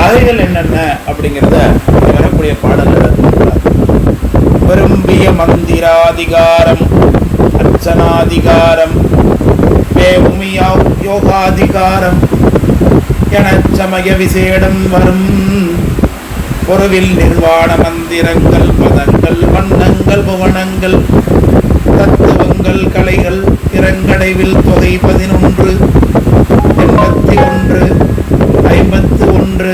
வகைகள் என்னென்ன அப்படிங்கிறத வரக்கூடிய பாடல்கள் விரும்பிய மந்திராதிகாரம், அர்ச்சனாதிகாரம், வேவுமியா யோகாதிகாரம் என சமய விசேடம் வரும் பொருவில் நிர்வாண மந்திரங்கள், பதங்கள், வண்ணங்கள், புவனங்கள், தத்துவங்கள், கலைகள், இறங்கடைவில் தொகை 11, 81, 51,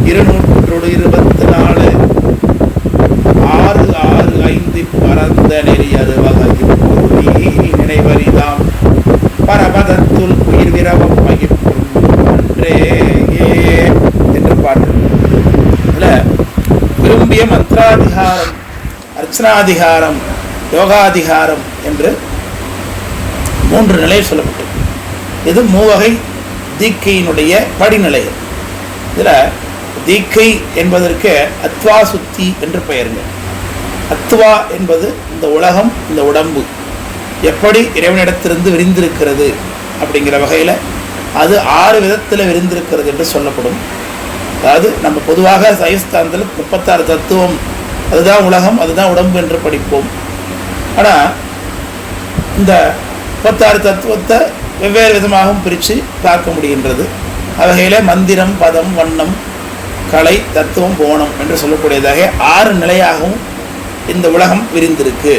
224, 6, 6, 5 பரந்த நெறி அறுவகை நினைவறிதாம் பரபதத்துள் உயிர் விரவம் மகிப்பும் அன்றே என்று பாட்டு. விரும்பிய மந்திராதிகாரம், அர்ச்சனாதிகாரம், யோகாதிகாரம் என்று 3 நிலை சொல்லப்பட்டது. இது மூவகை தீக்கையினுடைய படிநிலைகள். இதில் தீக்கை என்பதற்கு அத்வா சுத்தி என்று பெயருங்க. அத்வா என்பது இந்த உலகம், இந்த உடம்பு எப்படி இறைவனிடத்திலிருந்து விரிந்திருக்கிறது அப்படிங்கிற வகையில் அது 6 விதத்தில் விரிந்திருக்கிறது என்று சொல்லப்படும். அதாவது நம்ம பொதுவாக சைவஸ்தானத்தில் 36 தத்துவம், அதுதான் உலகம், அதுதான் உடம்பு என்று படிப்போம். ஆனால் இந்த 36 தத்துவத்தை வெவ்வேறு விதமாகவும் பிரித்து பார்க்க முடிகின்றது. அவ்வகையில் மந்திரம், பதம், வண்ணம், கலை, தத்துவம், போனம் என்று சொல்லக்கூடியதாக 6 நிலையாகவும் இந்த உலகம் விரிந்திருக்கு.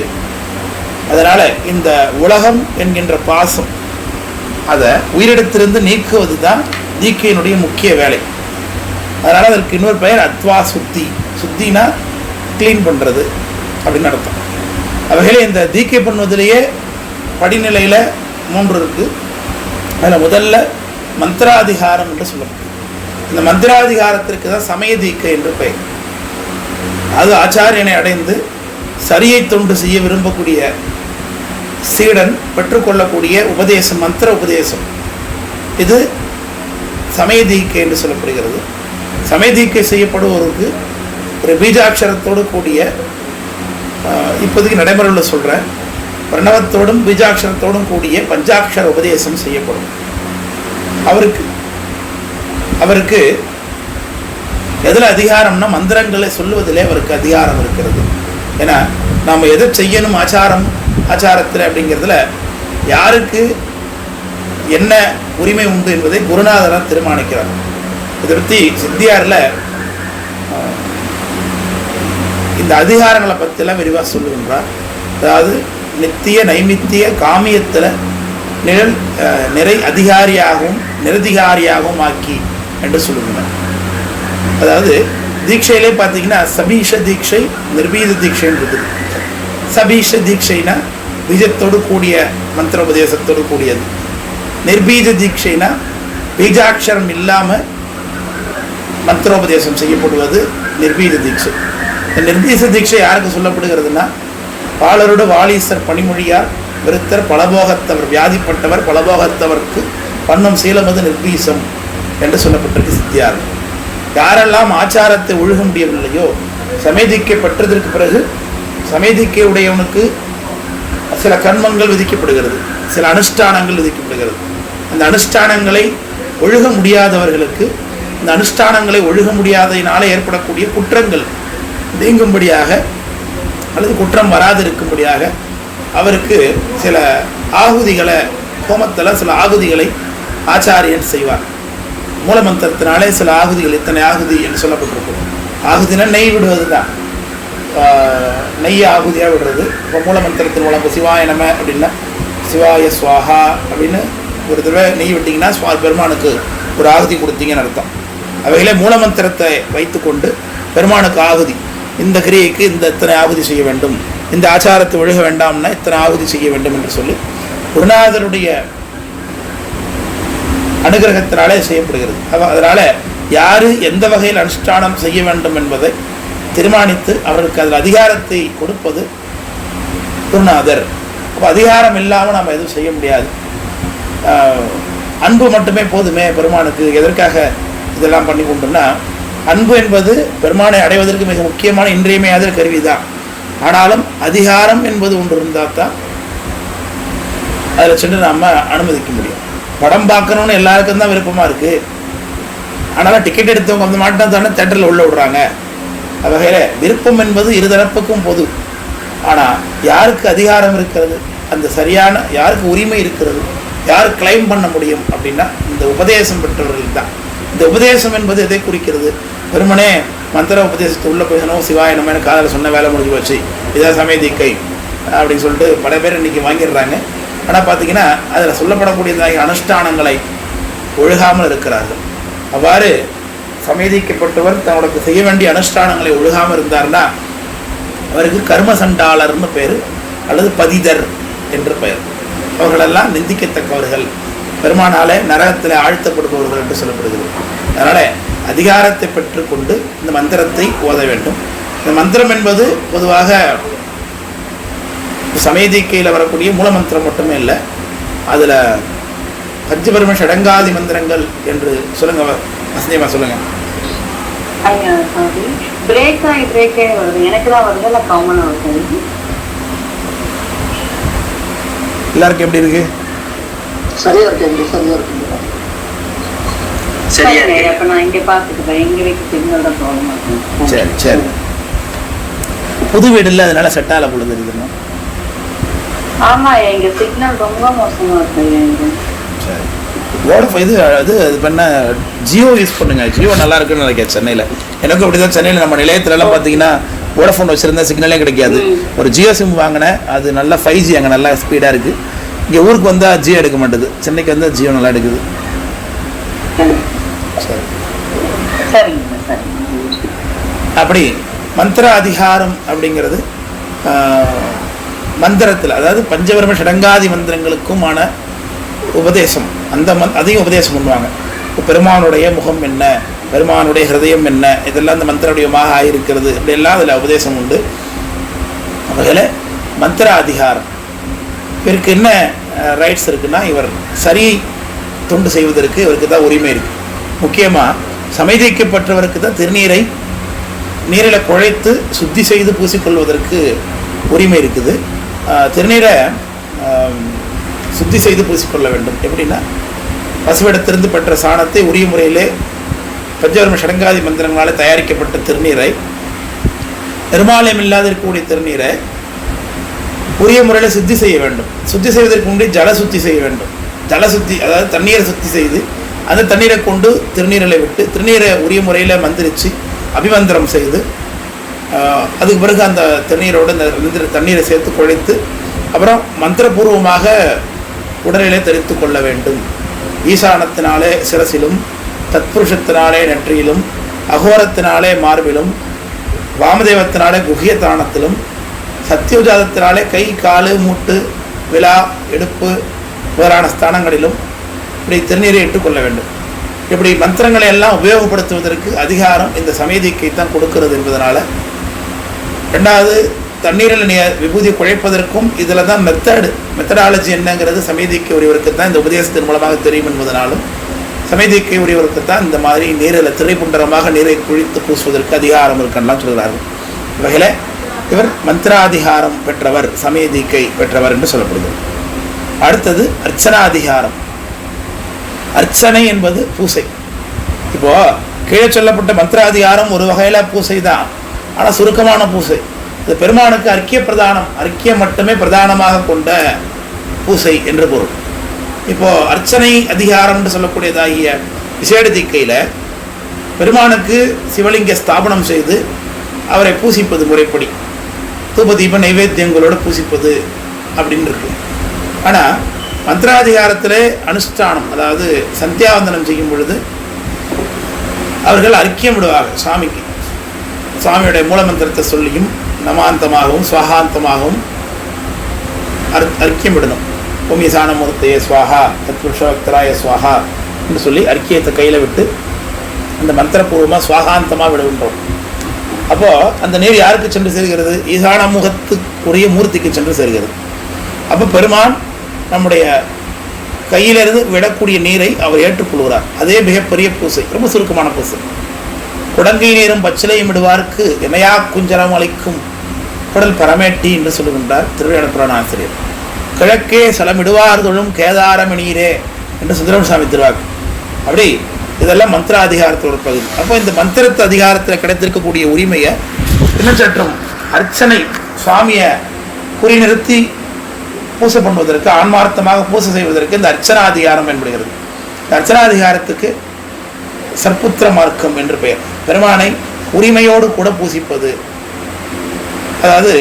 அதனால் இந்த உலகம் என்கின்ற பாசம் அதை உயிரிடத்திலிருந்து நீக்குவது தான் தீக்கையினுடைய முக்கிய வேலை. அதனால் அதற்கு இன்னொரு பெயர் அத்வா சுத்தி. சுத்தினா க்ளீன் பண்ணுறது அப்படின்னு அர்த்தம். அவைகளே இந்த தீக்கை பண்ணுவதிலேயே படிநிலையில் 3 இருக்குது. அதில் முதல்ல மந்திராதிகாரம் என்று சொல்லப்படும். இந்த மந்திராதிகாரத்திற்கு தான் சமய தீக்கை என்று பெயர். அது ஆச்சாரியனை அடைந்து சரியை தொண்டு செய்ய விரும்பக்கூடிய சீடன் பெற்றுக்கொள்ளக்கூடிய உபதேசம், மந்திர உபதேசம். இது சமய தீக்கை என்று சொல்லப்படுகிறது. சமய தீக்கை செய்யப்படுவோருக்கு ஒரு பீஜாட்சரத்தோடு கூடிய, இப்போதைக்கு நடைமுறையில் சொல்கிறேன், பிரணவத்தோடும் பீஜாட்சரத்தோடும் கூடிய பஞ்சாட்சர உபதேசம் செய்யப்படும். அவருக்கு எதில் அதிகாரம்னா மந்திரங்களை சொல்லுவதிலே அவருக்கு அதிகாரம் இருக்கிறது. ஏன்னா நாம் எதை செய்யணும் ஆச்சாரத்தில் அப்படிங்கிறதுல யாருக்கு என்ன உரிமை உண்டு என்பதை குருநாதராக தீர்மானிக்கிறார். இதை பற்றி சித்தியாரில் இந்த அதிகாரங்களை பற்றியெல்லாம் விரிவாக சொல்லுகின்றார். அதாவது நித்திய நைமித்திய காமியத்தில் நிறை அதிகாரியாகவும் நிரதிகாரியாகவும் ஆக்கி என்று சொல்லுகிறார். அதாவது தீட்சையிலே பார்த்தீங்கன்னா சபீஷ தீட்சை, நிர்பீத தீட்சைன்றது. சபீஷ தீட்சைனா பீஜத்தோடு கூடிய மந்திரோபதேசத்தோடு கூடியது. நிர்பீஜ தீட்சைனா பீஜாட்சரம் இல்லாமல் மந்திரோபதேசம் செய்யப்படுவது நிர்பீஜ தீட்சை. இந்த நிர்பீஜ தீட்சை யாருக்கு சொல்லப்படுகிறதுனா, பாலரோடு வாலீசர் பணிமொழியார் விருத்தர் பலபோகத்தவர், வியாதிப்பட்டவர் பலபோகத்தவர்க்கு பண்ணும் சீலமது நிர்பீசம் என்று சொல்லப்பட்டிருக்கு சித்தியார். யாரெல்லாம் ஆச்சாரத்தை ஒழுக முடியவில்லையோ, சமேதிக்கை பெற்றதற்கு பிறகு சமேதிக்கை உடையவனுக்கு சில கர்மங்கள் விதிக்கப்படுகிறது, சில அனுஷ்டானங்கள் விதிக்கப்படுகிறது. அந்த அனுஷ்டானங்களை ஒழுக முடியாதவர்களுக்கு, இந்த அனுஷ்டானங்களை ஒழுக முடியாததினால ஏற்படக்கூடிய குற்றங்கள் நீங்கும்படியாக அல்லது குற்றம் வராது இருக்கும்படியாக அவருக்கு சில ஆகுதிகளை, ஹோமத்தில் சில ஆகுதிகளை ஆச்சாரியன் செய்வார். மூலமந்திரத்தினாலே சில ஆகுதிகள், இத்தனை ஆகுதி என்று சொல்லப்பட்டிருக்கும். ஆகுதினா நெய் விடுவது தான், நெய் ஆகுதியாக விடுறது. இப்போ மூலமந்திரத்தின் மூலம் இப்போ சிவாய நம அப்படின்னா சிவாய ஸ்வாஹா அப்படின்னு ஒரு தடவை நெய் விட்டிங்கன்னா பெருமானுக்கு ஒரு ஆகுதி கொடுத்தீங்கன்னு அர்த்தம். அவைகளே மூலமந்திரத்தை வைத்து கொண்டு பெருமானுக்கு ஆகுதி, இந்த கிரியைக்கு இந்த இத்தனை ஆகுதி செய்ய வேண்டும், இந்த ஆச்சாரத்தை ஒழுக வேண்டாம்னா இத்தனை ஆகுதி செய்ய வேண்டும் என்று சொல்லி குருநாதருடைய அனுகிரகத்தினாலே செய்யப்படுகிறது. அதனால் யார் எந்த வகையில் அனுஷ்டானம் செய்ய வேண்டும் என்பதை தீர்மானித்து அவருக்கு அதில் அதிகாரத்தை கொடுப்பது குருநாதர். அப்போ அதிகாரம் இல்லாமல் நம்ம எதுவும் செய்ய முடியாது. அன்பு மட்டுமே போதுமே பெருமானுக்கு, எதற்காக இதெல்லாம் பண்ணி கொண்டோம்னா, அன்பு என்பது பெருமானை அடைவதற்கு மிக முக்கியமான இன்றியமையாத கருவி தான். ஆனாலும் அதிகாரம் என்பது ஒன்று இருந்தால் தான் அதில் சென்று நம்ம அனுமதிக்க முடியும். படம் பார்க்கணுன்னு எல்லாருக்கும் தான் விருப்பமாக இருக்குது. ஆனாலும் டிக்கெட் எடுத்தவங்க வந்து மாட்டினா தானே தேட்டரில் உள்ள விடுறாங்க. வகையில் விருப்பம் என்பது இருதரப்புக்கும் பொது. ஆனால் யாருக்கு அதிகாரம் இருக்கிறது, அந்த சரியான யாருக்கு உரிமை இருக்கிறது, யார் கிளைம் பண்ண முடியும் அப்படின்னா இந்த உபதேசம் பெற்றவர்கள் தான். இந்த உபதேசம் என்பது எதை குறிக்கிறது? வெறுமனே மந்திர உபதேசத்தை உள்ளே போயணும், சிவாய நம்ம காதலை சொன்ன வேலை முடிஞ்சு போச்சு, இதான் சமய தீக்கை அப்படின்னு சொல்லிட்டு பல பேர் இன்றைக்கி வாங்கிடுறாங்க. ஆனால் பார்த்திங்கன்னா அதில் சொல்லப்படக்கூடியதாக அனுஷ்டானங்களை ஒழுகாமல் இருக்கிறார்கள். அவ்வாறு சமேதிக்கப்பட்டவர் தன்னோட செய்ய வேண்டிய அனுஷ்டானங்களை ஒழுகாமல் இருந்தார்னா அவருக்கு கர்ம சண்டாளர்னு பேர், அல்லது பதிதர் என்று பெயர். அவர்களெல்லாம் நிந்திக்கத்தக்கவர்கள், பெருமானாலே நரகத்தில் ஆழ்த்தப்படுபவர்கள் என்று சொல்லப்படுகிறது. அதனால் அதிகாரத்தை பெற்றுக்கொண்டு இந்த மந்திரத்தை ஓத வேண்டும். இந்த மந்திரம் என்பது பொதுவாக சமேதிக்கையில் வரக்கூடிய மூலமந்திரம் மட்டுமே இல்லை, அதில் பஞ்சபெரும ஷடங்காதி மந்திரங்கள் என்று சொல்லுங்க. வசந்தியமா சொல்லுங்க. எல்லாருக்கும் எப்படி இருக்கு? சரியா இருக்கு, சரியா இருக்கு. சரி சரி. புது வீடு இல்லை, அதனால செட்டால பொழுது இருக்குமா? ஆமா, எங்க சிக்னல் ரொம்ப மோசமா இருக்கு. சரி, வோடஃபோன் இது அது பண்ண ஜியோ யூஸ் பண்ணுங்க. ஜியோ நல்லா இருக்குன்னு நினைக்கிறேன். சென்னையில் எனக்கும் அப்படி தான். சென்னையில் நம்ம நிலையத்துலலாம் பார்த்தீங்கன்னா வோடஃபோன் வச்சுருந்தா சிக்னலே கிடைக்காது. ஒரு ஜியோ சிம் வாங்கினேன், அது நல்லா 5G அங்கே நல்லா ஸ்பீடாக இருக்குது. இங்கே ஊருக்கு வந்தால் ஜியோ எடுக்க மாட்டேது, சென்னைக்கு வந்தால் ஜியோ நல்லா எடுக்குது. சரி, அப்படி மந்திர அதிகாரம் அப்படிங்கிறது மந்திரத்தில், அதாவது பஞ்சபெரும ஷடங்காதி மந்திரங்களுக்குமான உபதேசம். அந்த அதையும் உபதேசம் பண்ணுவாங்க. பெருமானுடைய முகம் என்ன, பெருமானுடைய ஹிருதயம் என்ன, இதெல்லாம் அந்த மந்திரவடிவமாக ஆகியிருக்கிறது, இப்படியெல்லாம் அதில் உபதேசம் உண்டு. வகையில் மந்திர அதிகாரம் இவருக்கு என்ன ரைட்ஸ் இருக்குன்னா, இவர் சரி தொண்டு செய்வதற்கு இவருக்கு தான் உரிமை இருக்குது. முக்கியமாக சமேதிக்கப்பட்டவருக்கு தான் திருநீரை நீரில் குழைத்து சுத்தி செய்து பூசிக்கொள்வதற்கு உரிமை இருக்குது. திருநீரை சுத்தி செய்து பூசிக்கொள்ள வேண்டும். எப்படின்னா, பசுவிடத்திலிருந்து பெற்ற சாணத்தை உரிய முறையிலே பஞ்சபெரும ஷடங்காதி மந்திரங்களால் தயாரிக்கப்பட்ட திருநீரை, நிர்மாலயம் இல்லாத இருக்கக்கூடிய திருநீரை உரிய முறையில் சுத்தி செய்ய வேண்டும். சுத்தி செய்வதற்கு முன்னாடி ஜல சுத்தி செய்ய வேண்டும். ஜல சுத்தி, அதாவது தண்ணீரை சுத்தி செய்து அந்த தண்ணீரை கொண்டு திருநீரில் விட்டு திருநீரை உரிய முறையில் மந்திரித்து அபிமந்திரம் செய்து அதுக்கு பிறகு அந்த திருநீரோடு இந்த தண்ணீரை சேர்த்து குழைத்து அப்புறம் மந்திரபூர்வமாக உடலிலே தெரித்து கொள்ள வேண்டும். ஈசானத்தினாலே சிரசிலும், தத்புருஷத்தினாலே நெற்றியிலும், அகோரத்தினாலே மார்பிலும், வாமதேவத்தினாலே குஹ்யதானத்திலும், சத்தியோஜாதத்தினாலே கை, காலு, மூட்டு, விழா, இடுப்பு வேறான ஸ்தானங்களிலும் இப்படி திருநீரை இட்டுக்கொள்ள வேண்டும். இப்படி மந்திரங்களை எல்லாம் உபயோகப்படுத்துவதற்கு அதிகாரம் இந்த சமேதிக்கை தான் கொடுக்கிறது என்பதனால, ரெண்டாவது தண்ணீரில் விபூதி குழைப்பதற்கும் இதில் தான் மெத்தடாலஜி என்னங்கிறது சமேதிக்கை உரியவருக்கு தான் இந்த உபதேசத்தின் மூலமாக தெரியும் என்பதனாலும் சமேதிக்கை உரியவருக்கு தான் இந்த மாதிரி நீரில் திரைப்புண்டரமாக நீரை குழித்து பூசுவதற்கு அதிகாரம் இருக்குன்னெலாம் சொல்கிறார்கள். வகையில் இவர் மந்திராதிகாரம் பெற்றவர், சமேதிக்கை பெற்றவர் என்று சொல்லப்படுகிறது. அடுத்தது அர்ச்சனாதிகாரம். அர்ச்சனை என்பது பூசை. இப்போது கீழே சொல்லப்பட்ட மந்திராதிகாரம் ஒரு வகையில் பூசை தான், ஆனால் சுருக்கமான பூசை. இது பெருமானுக்கு அர்க்கிய பிரதானம், அர்க்கியம் மட்டுமே பிரதானமாக கொண்ட பூசை என்று பொருள். இப்போது அர்ச்சனை அதிகாரம்னு சொல்லக்கூடியதாகிய விசேட தீக்கையில் பெருமானுக்கு சிவலிங்க ஸ்தாபனம் செய்து அவரை பூசிப்பது முறைப்படி, தூப தீப நைவேத்தியங்களோடு பூசிப்பது அப்படின்னு இருக்கு. ஆனால் மந்திராதிகாரத்தில் அனுஷ்டானம், அதாவது சந்தியாவந்தனம் செய்யும் பொழுது அவர்கள் அர்க்கியம் விடுவார்கள் சாமிக்கு. சுவாமியுடைய மூலமந்திரத்தை சொல்லியும் நமாந்தமாகவும் சுவாகாந்தமாகவும் அர்க்கியம் விடணும். ஓம் ஈசானமூர்த்தியே ஸ்வாஹா, தத்புருஷோக்தராய ஸ்வாஹா என்று சொல்லி அர்க்கியத்தை கையில் விட்டு அந்த மந்திரபூர்வமாக சுவாகாந்தமாக விடுகின்றோம். அப்போது அந்த நீர் யாருக்கு சென்று சேர்கிறது? ஈசானமுகத்துக்குரிய மூர்த்திக்கு சென்று சேர்கிறது. அப்போ பெருமான் நம்முடைய கையிலிருந்து விடக்கூடிய நீரை அவர் ஏற்றுக்கொள்கிறார். அதே மிகப்பெரிய பூசை, ரொம்ப சுருக்கமான பூசை. குடங்கை நீரும் பச்சிலையும் விடுவார்க்கு இமையா குஞ்சரம் அளிக்கும் குடல் பரமேட்டி என்று சொல்லுகின்றார் திருவிழப்புராண ஆசிரியர். கிழக்கே சலமிடுவார் தொழும் கேதாரமணியிலே என்று சுந்தரம் சாமி திருவாக்கு. அப்படி இதெல்லாம் மந்திர அதிகாரத்தோட பகுதி. அப்போ இந்த மந்திரத்து அதிகாரத்தில் கிடைத்திருக்கக்கூடிய உரிமையை இன்னும் சற்றும் அர்ச்சனை சுவாமியை குறிநிறுத்தி பூசை பண்ணுவதற்கு, ஆன்மார்த்தமாக பூசை செய்வதற்கு இந்த அர்ச்சனாதிகாரம் என்படுகிறது. இந்த அர்ச்சனாதிகாரத்துக்கு சர்ப்புத்திர மார்க்கம் என்று பெயர். பெருமானை உரிமையோடு கூட பூசிப்பது, அதாவது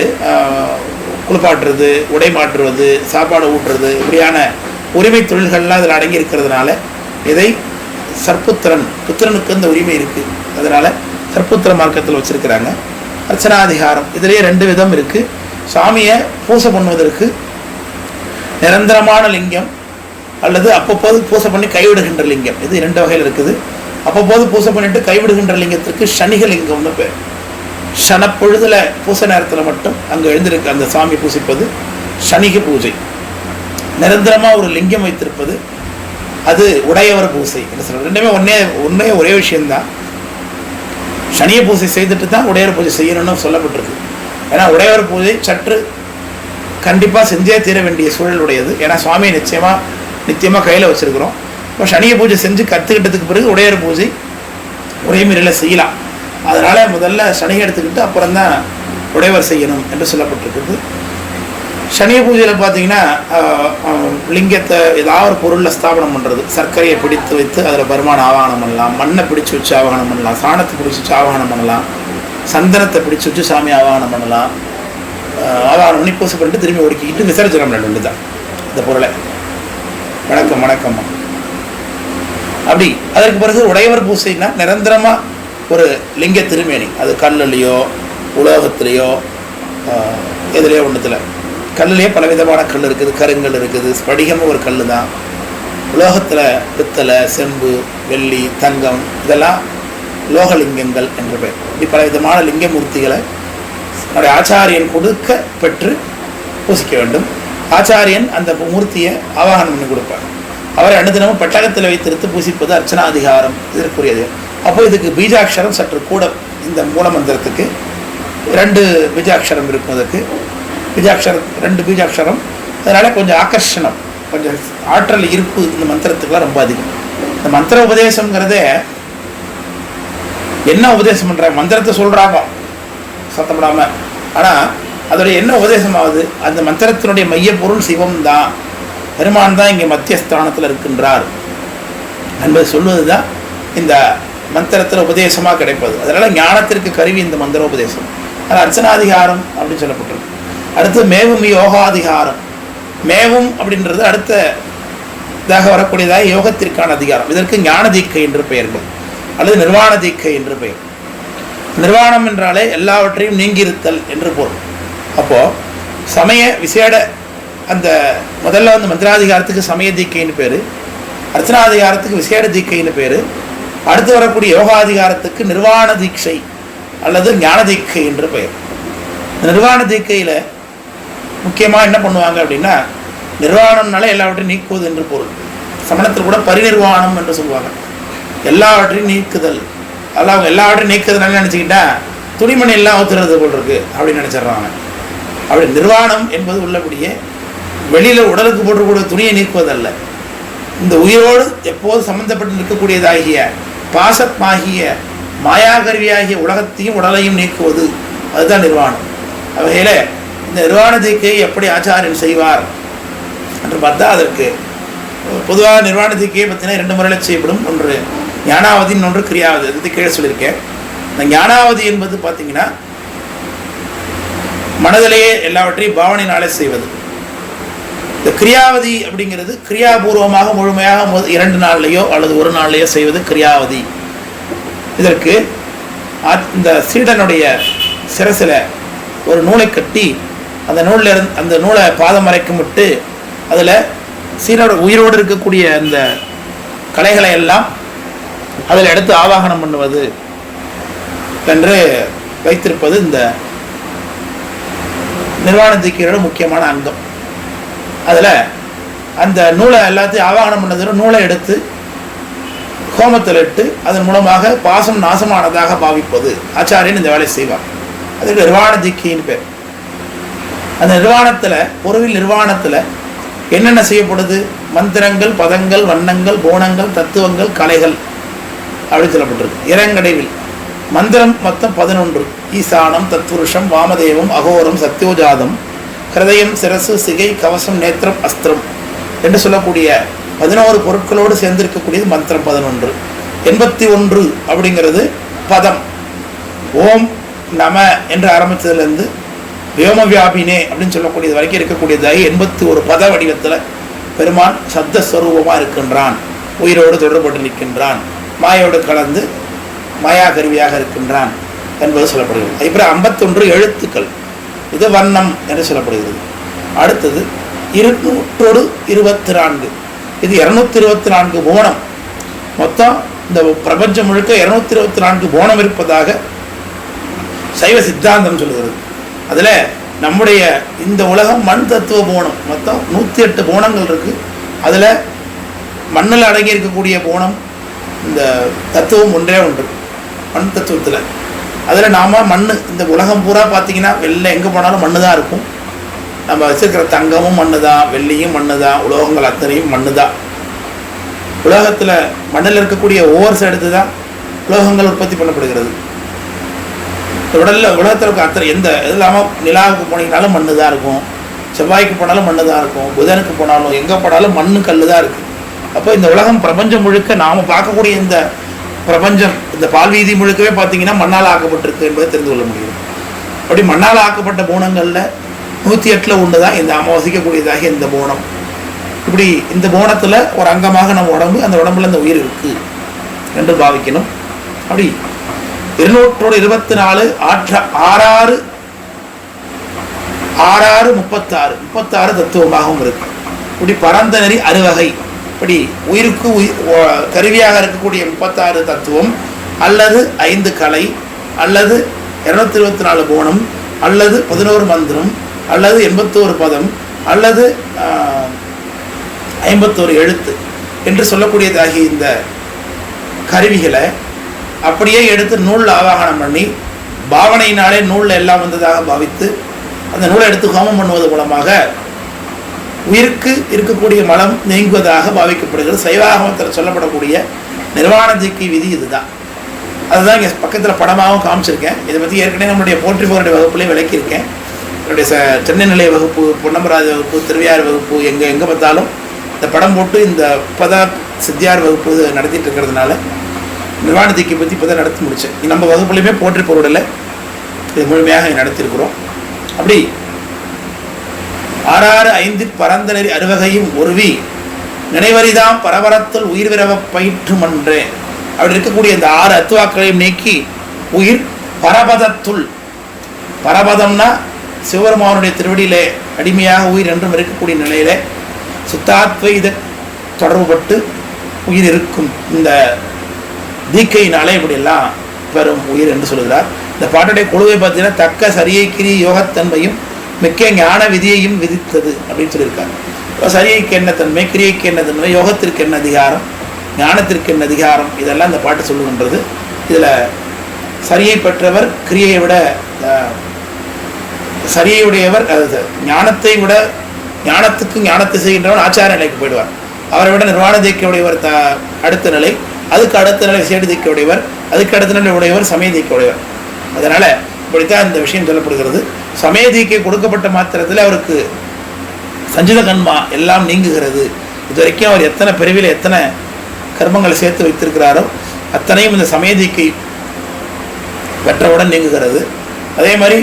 குளிப்பாட்டுறது, உடை மாற்றுவது, சாப்பாடு ஊட்டுறது, இப்படியான உரிமை தொழில்கள்லாம் அதில் அடங்கி இருக்கிறதுனால இதை சர்ப்புத்திரன், புத்திரனுக்கு இந்த உரிமை இருக்குது, அதனால் சர்ப்புத்திர மார்க்கத்தில் வச்சுருக்கிறாங்க. அர்ச்சனாதிகாரம் இதிலேயே 2 விதம் இருக்குது. சாமியை பூசை பண்ணுவதற்கு நிரந்தரமான லிங்கம் அல்லது அப்பப்போது பூசை பண்ணி கைவிடுகின்ற லிங்கம், இது 2 வகையில் இருக்குது. அப்பப்போது பூசை பண்ணிட்டு கைவிடுகின்ற லிங்கத்திற்கு சனிகலிங்கம்னு பேர். சனப்பொழுதுல பூசை நேரத்தில் மட்டும் அங்கே எழுந்திருக்கு அந்த சாமி பூசிப்பது சனிக பூஜை. நிரந்தரமாக ஒரு லிங்கம் வைத்திருப்பது அது உடையவர் பூசை என்று சொல்கிறது. 2மே ஒரே விஷயம்தான். சனிய பூஜை செய்துட்டு தான் உடையவர் பூஜை செய்யணும்னு சொல்லப்பட்டிருக்கு. ஏன்னா உடையவர் பூஜை சற்று கண்டிப்பாக செஞ்சே தீர வேண்டிய சூழல் உடையது. ஏன்னா சுவாமியை நிச்சயமாக கையில் வச்சுருக்கிறோம். இப்போ சனிய பூஜை செஞ்சு கற்றுக்கிட்டதுக்கு பிறகு உடையவர் பூஜை ஒரே முறையில் செய்யலாம். அதனால் முதல்ல சனியை எடுத்துக்கிட்டு அப்புறம் தான் உடையவர் செய்யணும் என்று சொல்லப்பட்டிருக்குது. சனிய பூஜையில் பார்த்தீங்கன்னா லிங்கத்தை ஏதாவது ஒரு பொருளில் ஸ்தாபனம் பண்ணுறது, சர்க்கரையை பிடித்து வைத்து அதில் பெருமான் ஆவாகனம் பண்ணலாம், மண்ணை பிடிச்சி வச்சு ஆவாகனம் பண்ணலாம், சாணத்தை பிடிச்சி வச்சு ஆவாகனம் பண்ணலாம், சந்தனத்தை பிடிச்சி வச்சு சாமி ஆவாகனம் பண்ணலாம். ஆவாகனம் பண்ணி பூசை பண்ணிட்டு திரும்பி ஒடுக்கிக்கிட்டு விசர்ஜனம் பண்ணி தான் இந்த பொருளை. வணக்கம்மா. அப்படி அதற்கு பிறகு உடையவர் பூசைன்னா நிரந்தரமாக ஒரு லிங்க திருமேனி, அது கல்லுலேயோ உலோகத்துலேயோ எதுலேயோ ஒன்றுத்தில். கல்லுலேயே பலவிதமான கல் இருக்குது, கருங்கல் இருக்குது, ஸ்படிகமும் ஒரு கல் தான். உலோகத்தில் பித்தளை, செம்பு, வெள்ளி, தங்கம் இதெல்லாம் லோகலிங்கங்கள் என்று பெயர். இப்படி பலவிதமான லிங்கமூர்த்திகளை நம்முடைய ஆச்சாரியன் கொடுக்க பெற்று பூசிக்க வேண்டும். ஆச்சாரியன் அந்த மூர்த்தியை ஆவாகனம் பண்ணி கொடுப்பார். அவரை அனுதினமும் பெட்டகத்தில் வைத்திருத்து பூசிப்பது அர்ச்சனாதிகாரம் இதற்குரியது. அப்போ இதுக்கு பீஜாட்சரம் சற்று கூட. இந்த மூலமந்திரத்துக்கு 2 பீஜாட்சரம் இருக்கும். அதுக்கு பீஜாட்சரம் 2 பீஜாட்சரம். அதனால் கொஞ்சம் ஆகர்ஷணம், கொஞ்சம் ஆற்றல் இருப்பு இந்த மந்திரத்துக்குலாம் ரொம்ப அதிகம். இந்த மந்திர உபதேசங்கிறதே என்ன உபதேசம் பண்ணுறாங்க, மந்திரத்தை சொல்கிறாங்க சத்தப்படாமல், ஆனால் அதோடைய என்ன உபதேசம் ஆகுது, அந்த மந்திரத்தினுடைய மையப்பொருள் சிவம் தான், பெருமான் தான் இங்கே மத்தியஸ்தானத்தில் இருக்கின்றார் என்பது சொல்வது தான் இந்த மந்திரத்தில் உபதேசமாக கிடைப்பது. அதனால் ஞானத்திற்கு கருவி இந்த மந்திர உபதேசம். அது அர்ச்சனாதிகாரம் அப்படின்னு சொல்லப்பட்டிருக்கு. அடுத்து மேவும் யோகாதிகாரம். மேவும் அப்படின்றது அடுத்ததாக வரக்கூடியதாக யோகத்திற்கான அதிகாரம். இதற்கு ஞான தீக்கை என்று பெயர்கள் அல்லது நிர்வாண தீக்கை என்று பெயர். நிர்வாணம் என்றாலே எல்லாவற்றையும் நீங்கியிருத்தல் என்று பொருள். அப்போது சமய விசேட அந்த முதல்ல வந்து மந்திராதிகாரத்துக்கு சமய தீக்கைன்னு பேர், அர்ச்சனாதிகாரத்துக்கு விசேட தீக்கைன்னு பேர். அடுத்து வரக்கூடிய யோகாதிகாரத்துக்கு நிர்வாண தீட்சை அல்லது ஞான தீக்கை என்று பெயர். நிர்வாண தீக்கையில் முக்கியமாக என்ன பண்ணுவாங்க அப்படின்னா, நிர்வாணம்னால எல்லாவற்றையும் நீக்குவது என்று பொருள். சமணத்தில் கூட பரிநிர்வாணம் என்று சொல்லுவாங்க, எல்லாவற்றையும் நீக்குதல். அதில் அவங்க எல்லாவற்றையும் நீக்குதுனால நினச்சிக்கிட்டா துணிமணி எல்லாம் ஊற்றுறது போல் இருக்குது அப்படின்னு நினச்சிட்றாங்க. அப்படி நிர்வாணம் என்பது உள்ளபடியே வெளியில் உடலுக்கு போட்டுக்கூடிய துணியை நீக்குவதல்ல, இந்த உயிரோடு எப்போது சம்பந்தப்பட்டு நிற்கக்கூடியதாகிய பாசமாகிய மாயாகருவியாகிய உலகத்தையும் உடலையும் நீக்குவது, அதுதான் நிர்வாணம். வகையில் இந்த நிர்வாண தீக்கையை எப்படி ஆச்சாரியன் செய்வார் என்று பார்த்தா, அதற்கு பொதுவாக நிர்வாண தீக்கையை பற்றினா 2 முறையில் செய்யப்படும். ஒன்று ஞானாவதி, இன்னொன்று கிரியாவதி. அது கீழே சொல்லியிருக்கேன். இந்த ஞானாவதி என்பது பார்த்திங்கன்னா மனதிலேயே எல்லாவற்றையும் பாவனையினாலே செய்வது. இந்த கிரியாவதி அப்படிங்கிறது கிரியாபூர்வமாக முழுமையாக 2 நாள்லையோ அல்லது 1 நாள்லையோ செய்வது கிரியாவதி. இதற்கு இந்த சீடனுடைய சிரசில் ஒரு நூலை கட்டி அந்த நூலை பாதம் வரைக்கும் விட்டு அதில் சீடோட உயிரோடு இருக்கக்கூடிய அந்த கலைகளை எல்லாம் அதில் எடுத்து ஆவாகனம் பண்ணுவது என்று வைத்திருப்பது இந்த நிர்வாண தீக்கையோட முக்கியமான அங்கம். அதில் அந்த நூலை எல்லாத்தையும் ஆவாகனம் பண்ணதில் நூலை எடுத்து ஹோமத்தில் இட்டு அதன் மூலமாக பாசம் நாசமானதாக பாவிப்பது ஆச்சாரியன் இந்த வேலை செய்வார். அதுக்கு நிர்வாண தீக்கைன்னு பேர். அந்த நிர்வாணத்தில் பொருவில் நிர்வாணத்தில் என்னென்ன செய்யப்படுது, மந்திரங்கள், பதங்கள், வண்ணங்கள், கோணங்கள், தத்துவங்கள், கலைகள் அப்படின்னு சொல்லப்பட்டிருக்கு. இறங்கடைவில் மந்திரம் மொத்தம் 11. ஈசானம், தத்புருஷம், வாமதேவம், அகோரம், சத்யோஜாதம், ஹிருதயம், சிரசு, சிகை, கவசம், நேத்திரம், அஸ்திரம் என்று சொல்லக்கூடிய 11 பொருட்களோடு சேர்ந்திருக்கக்கூடியது மந்திரம் 11. 81 அப்படிங்கிறது பதம். ஓம் நம என்று ஆரம்பித்ததுலேருந்து வியோமவியாபினே அப்படின்னு சொல்லக்கூடியது வரைக்கும் இருக்கக்கூடியதாகி 81 பத வடிவத்தில் பெருமான் சப்தஸ்வரூபமாக இருக்கின்றான், உயிரோடு தொடர்பட்டு நிற்கின்றான், மாயோடு கலந்து மாயா கருவியாக இருக்கின்றான் என்பது சொல்லப்படுகிறது. அதுக்கப்புறம் 51 எழுத்துக்கள், இது வர்ணம் என்று சொல்லப்படுகிறது. அடுத்தது 224, இது 224 போனம். மொத்தம் இந்த பிரபஞ்சம் முழுக்க 224 போனம் இருப்பதாக சைவ சித்தாந்தம் சொல்லுகிறது. அதில் நம்முடைய இந்த உலகம் மண் தத்துவ போனம், மொத்தம் 108 போனங்கள் இருக்குது. அதில் மண்ணில் அடங்கி இருக்கக்கூடிய போனம் இந்த தத்துவம் ஒன்றே ஒன்று, மண் தத்துவத்தில். அதில் நாம் மண், இந்த உலகம் பூரா பார்த்திங்கன்னா வெளில எங்கே போனாலும் மண்ணு தான் இருக்கும். நம்ம வச்சுருக்கிற தங்கமும் மண்ணு தான், வெள்ளியும் மண்ணு தான், உலோகங்கள் அத்தனையும் மண்ணு தான். உலகத்தில் மண்ணில் இருக்கக்கூடிய ஓவர்ஸ் எடுத்து தான் உலோகங்கள் உற்பத்தி பண்ணப்படுகிறது. உலகத்தில் இருக்க அத்தனை எந்த இது இல்லாமல் நிலாவுக்கு போனீங்கனாலும் மண்ணு தான் இருக்கும், செவ்வாய்க்கு போனாலும் மண்ணு தான் இருக்கும், புதனுக்கு போனாலும் எங்கே போனாலும் மண்ணு கல் தான் இருக்குது. அப்போ இந்த உலகம் பிரபஞ்சம் முழுக்க நாம் பார்க்கக்கூடிய இந்த பிரபஞ்சம், இந்த பால்வீதி முழுக்கவே பார்த்திங்கன்னா மண்ணால் ஆக்கப்பட்டிருக்கு என்பதை தெரிந்து கொள்ள முடியும். அப்படி மண்ணால் ஆக்கப்பட்ட போனங்களில் 108 ஒன்று தான் இந்த வசிக்கக்கூடியதாக இந்த போனம். இப்படி இந்த போனத்தில் ஒரு அங்கமாக நம்ம உடம்பு, அந்த உடம்புல இந்த உயிர் இருக்குது என்று பாவிக்கணும். அப்படி 224 36 தத்துவமாகவும் இருக்கு. இப்படி பரந்த நெறி அறுவகை, இப்படி உயிருக்கு கருவியாக இருக்கக்கூடிய 36 தத்துவம், அல்லது 5 கலை, அல்லது 224 போனம், அல்லது 11 மந்திரம், அல்லது 81 பதம், அல்லது 51 எழுத்து என்று சொல்லக்கூடியதாகிய இந்த கருவிகளை அப்படியே எடுத்து நூலில் ஆவாகனம் பண்ணி பாவனையினாலே நூலில் எல்லாம் வந்ததாக பாவித்து அந்த நூலை எடுத்து ஹோமம் பண்ணுவது மூலமாக உயிருக்கு இருக்கக்கூடிய மலம் நீங்குவதாக பாவிக்கப்படுகிறது. சைவாகமத்தில் சொல்லப்படக்கூடிய நிர்வாண தீக்கை விதி இதுதான். அதுதான் இங்கே பக்கத்தில் படமாகவும் காமிச்சிருக்கேன். இதை பற்றி ஏற்கனவே நம்மளுடைய போற்றி போருடைய வகுப்புலேயும் விளக்கியிருக்கேன். என்னுடைய சென்னை நிலைய வகுப்பு, பொன்னமராஜ வகுப்பு, திருவையாறு வகுப்பு, எங்கே பார்த்தாலும் இந்த படம் போட்டு இந்த இப்போதான் சித்தியார் வகுப்பு நடத்திட்டு இருக்கிறதுனால நிர்வாண தீக்கை பற்றி இப்போ தான் நடத்தி முடித்தேன். நம்ம வகுப்புலையுமே போற்றி பொருளில் இது முழுமையாக நடத்தியிருக்கிறோம். அப்படி 6 பரந்த நெறி அறுவகையும் ஒருவி நினைவறிதாம் பரவரத்தில் உயிர் விரவ பயிற்றும் அன்றே. அப்படி இருக்கக்கூடிய இந்த 6 அத்துவாக்களையும் நீக்கி உயிர் பரபதத்துள், பரபதம்னா சிவபெருமானுடைய திருவடியிலே அடிமையாக உயிர் என்றும் இருக்கக்கூடிய நிலையிலே சுத்தாத்வைத தொடர்புபட்டு உயிர் இருக்கும் இந்த தீக்கையினாலே இப்படியெல்லாம் பெறும் உயிர் என்று சொல்கிறார். இந்த பாட்டுடைய குழுவை பார்த்தீங்கன்னா தக்க சரியை கிரி யோகத்தன்மையும் மிக்க ஞான விதியையும் விதித்தது அப்படின்னு சொல்லியிருக்காங்க. சரியைக்கு என்ன தன்மை, கிரியைக்கு என்ன தன்மை, யோகத்திற்கு என்ன அதிகாரம், ஞானத்திற்கு என்ன அதிகாரம், இதெல்லாம் இந்த பாட்டு சொல்லுகின்றது. இதில் சரியை பெற்றவர் கிரியை விட சரியையுடையவர், ஞானத்தை விட ஞானத்துக்கு ஞானத்தை செய்கின்றவர் ஆச்சார நிலைக்கு போயிடுவார். அவரை விட நிர்வாண தீக்கையுடையவர் அடுத்த நிலை, அதுக்கு அடுத்த நிலை விசேட தீக்கையுடையவர், அதுக்கு அடுத்த நிலை உடையவர் சமய தீக்கையுடையவர். அதனால் இப்படித்தான் இந்த விஷயம் சொல்லப்படுகிறது. சமய தீக்கை கொடுக்கப்பட்ட மாத்திரத்தில் அவருக்கு சஞ்சித கண்மா எல்லாம் நீங்குகிறது. இது வரைக்கும் அவர் எத்தனை பிரிவில் எத்தனை கர்மங்களை சேர்த்து வைத்திருக்கிறாரோ அத்தனையும் இந்த சமய தீக்கை பெற்றவுடன் நீங்குகிறது. அதே மாதிரி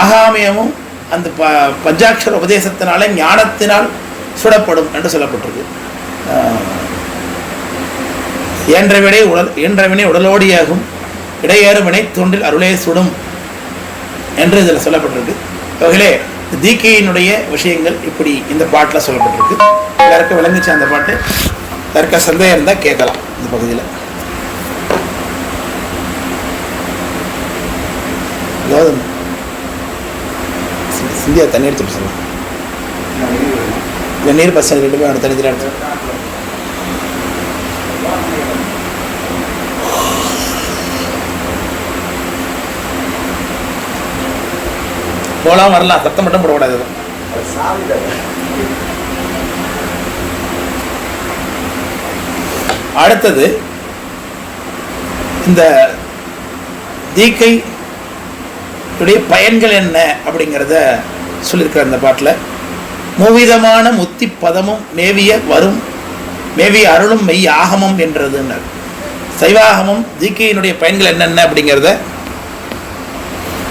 ஆகாமியமும் அந்த பஞ்சாட்சர உபதேசத்தினாலே ஞானத்தினால் சுடப்படும் என்று சொல்லப்பட்டிருக்கு. இயன்றவினை உடலோடியாகும், இடையேறு வினை தூண்டில் அருளே சுடும் என்று இதில் சொல்லப்பட்டிருக்கு. வகையிலே தீக்கையினுடைய விஷயங்கள் இப்படி இந்த பாட்டில் சொல்லப்பட்டிருக்கு. எல்லாருக்கும் விளங்குச்சு அந்த பாட்டு. யாருக்கா சந்தேகம் இருந்தால் கேட்கலாம் இந்த பகுதியில். அதாவது சிந்தியா தண்ணி எடுத்து சொல்லலாம். வெந்நீர் பசங்க 2 பேரும் தண்ணி எடுத்து போகலாம் வரலாம், சத்தம் மட்டும் போடக்கூடாது. அடுத்தது இந்த தீக்கை பயன்கள் என்ன அப்படிங்கிறத சொல்லியிருக்கிற அந்த பாட்டில் மூவிதமான முத்தி பதமும் மேவிய அருளும் மெய் ஆகமம் என்றதுன்னார். சைவாகமம் தீக்கையினுடைய பயன்கள் என்னென்ன அப்படிங்கிறத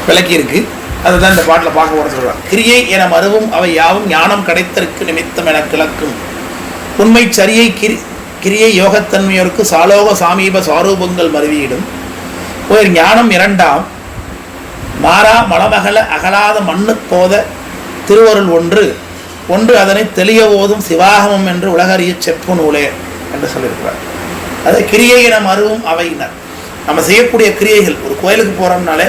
விளக்கி இருக்கு. அதை தான் இந்த பாட்டில் பார்க்க போகிற சொல்கிறார். கிரியை என மறுவும் அவை யாவும் ஞானம் கிடைத்தற்கு நிமித்தம் என கிளக்கும் உண்மை சரியை கிரியை யோகத்தன்மையோருக்கு சாலோக சாமீப சாரூபங்கள் மருவியிடும். ஒரு ஞானம் இரண்டாம் மாறா மலமகல அகலாத மண்ணு போத திருவருள் ஒன்று அதனை தெளிய ஓதும் சிவாகமம் என்று உலகறிய செப்பு நூலே என்று சொல்லியிருக்கிறார். அதை கிரியை என மறுவும் அவையினர். நம்ம செய்யக்கூடிய கிரியைகள், ஒரு கோயிலுக்கு போகிறோம்னாலே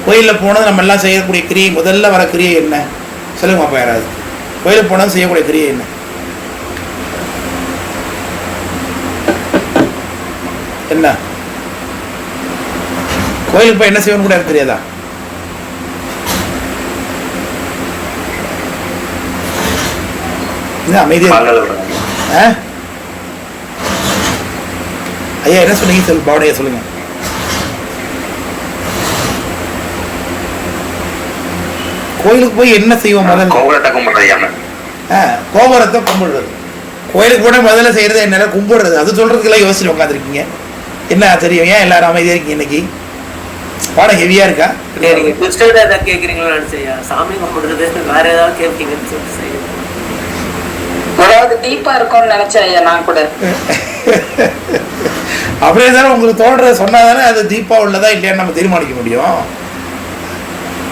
கோயிலில் போனது நம்ம எல்லாம் செய்யக்கூடிய கிரியை, முதல்ல வர கிரியை என்ன சொல்லுங்க அப்போ யாராவது? கோயிலுக்கு போனது செய்யக்கூடிய கிரியை என்ன? என்ன கோயிலுக்கு போய் என்ன செய்யணும் கூட தெரியாதா? அமைதியா ஐயா என்ன சொன்னீங்க? பாவனையா சொல்லுங்க. கோயிலுக்கு போய் என்ன செய்வோம்? முதல்ல கோபுரத்தை கும்பிடுறது. கோயிலுக்கு போன முதல்ல செய்யறது என்ன? கும்பிடுறது. அது சொல்றதுக்கெல்லாம் யோசிச்சு உட்காந்துருக்கீங்க. என்ன தெரியும்? ஏன் எல்லாரும் அமைதியா இருக்கீங்க? இன்னைக்கு பாடம் ஹெவியா இருக்கா? சாமி கும்பிடுறது வேற ஏதாவது கேட்பீங்கன்னு சொல்லிட்டு டீப்பா இருக்கும்னு நினைச்சேன் ஐயா நான் கூட. அப்படியே தானே உங்களுக்கு தோன்ற சொன்னாதானே அது தீபா உள்ளதா இல்லையான்னு நம்ம தீர்மானிக்க முடியும்.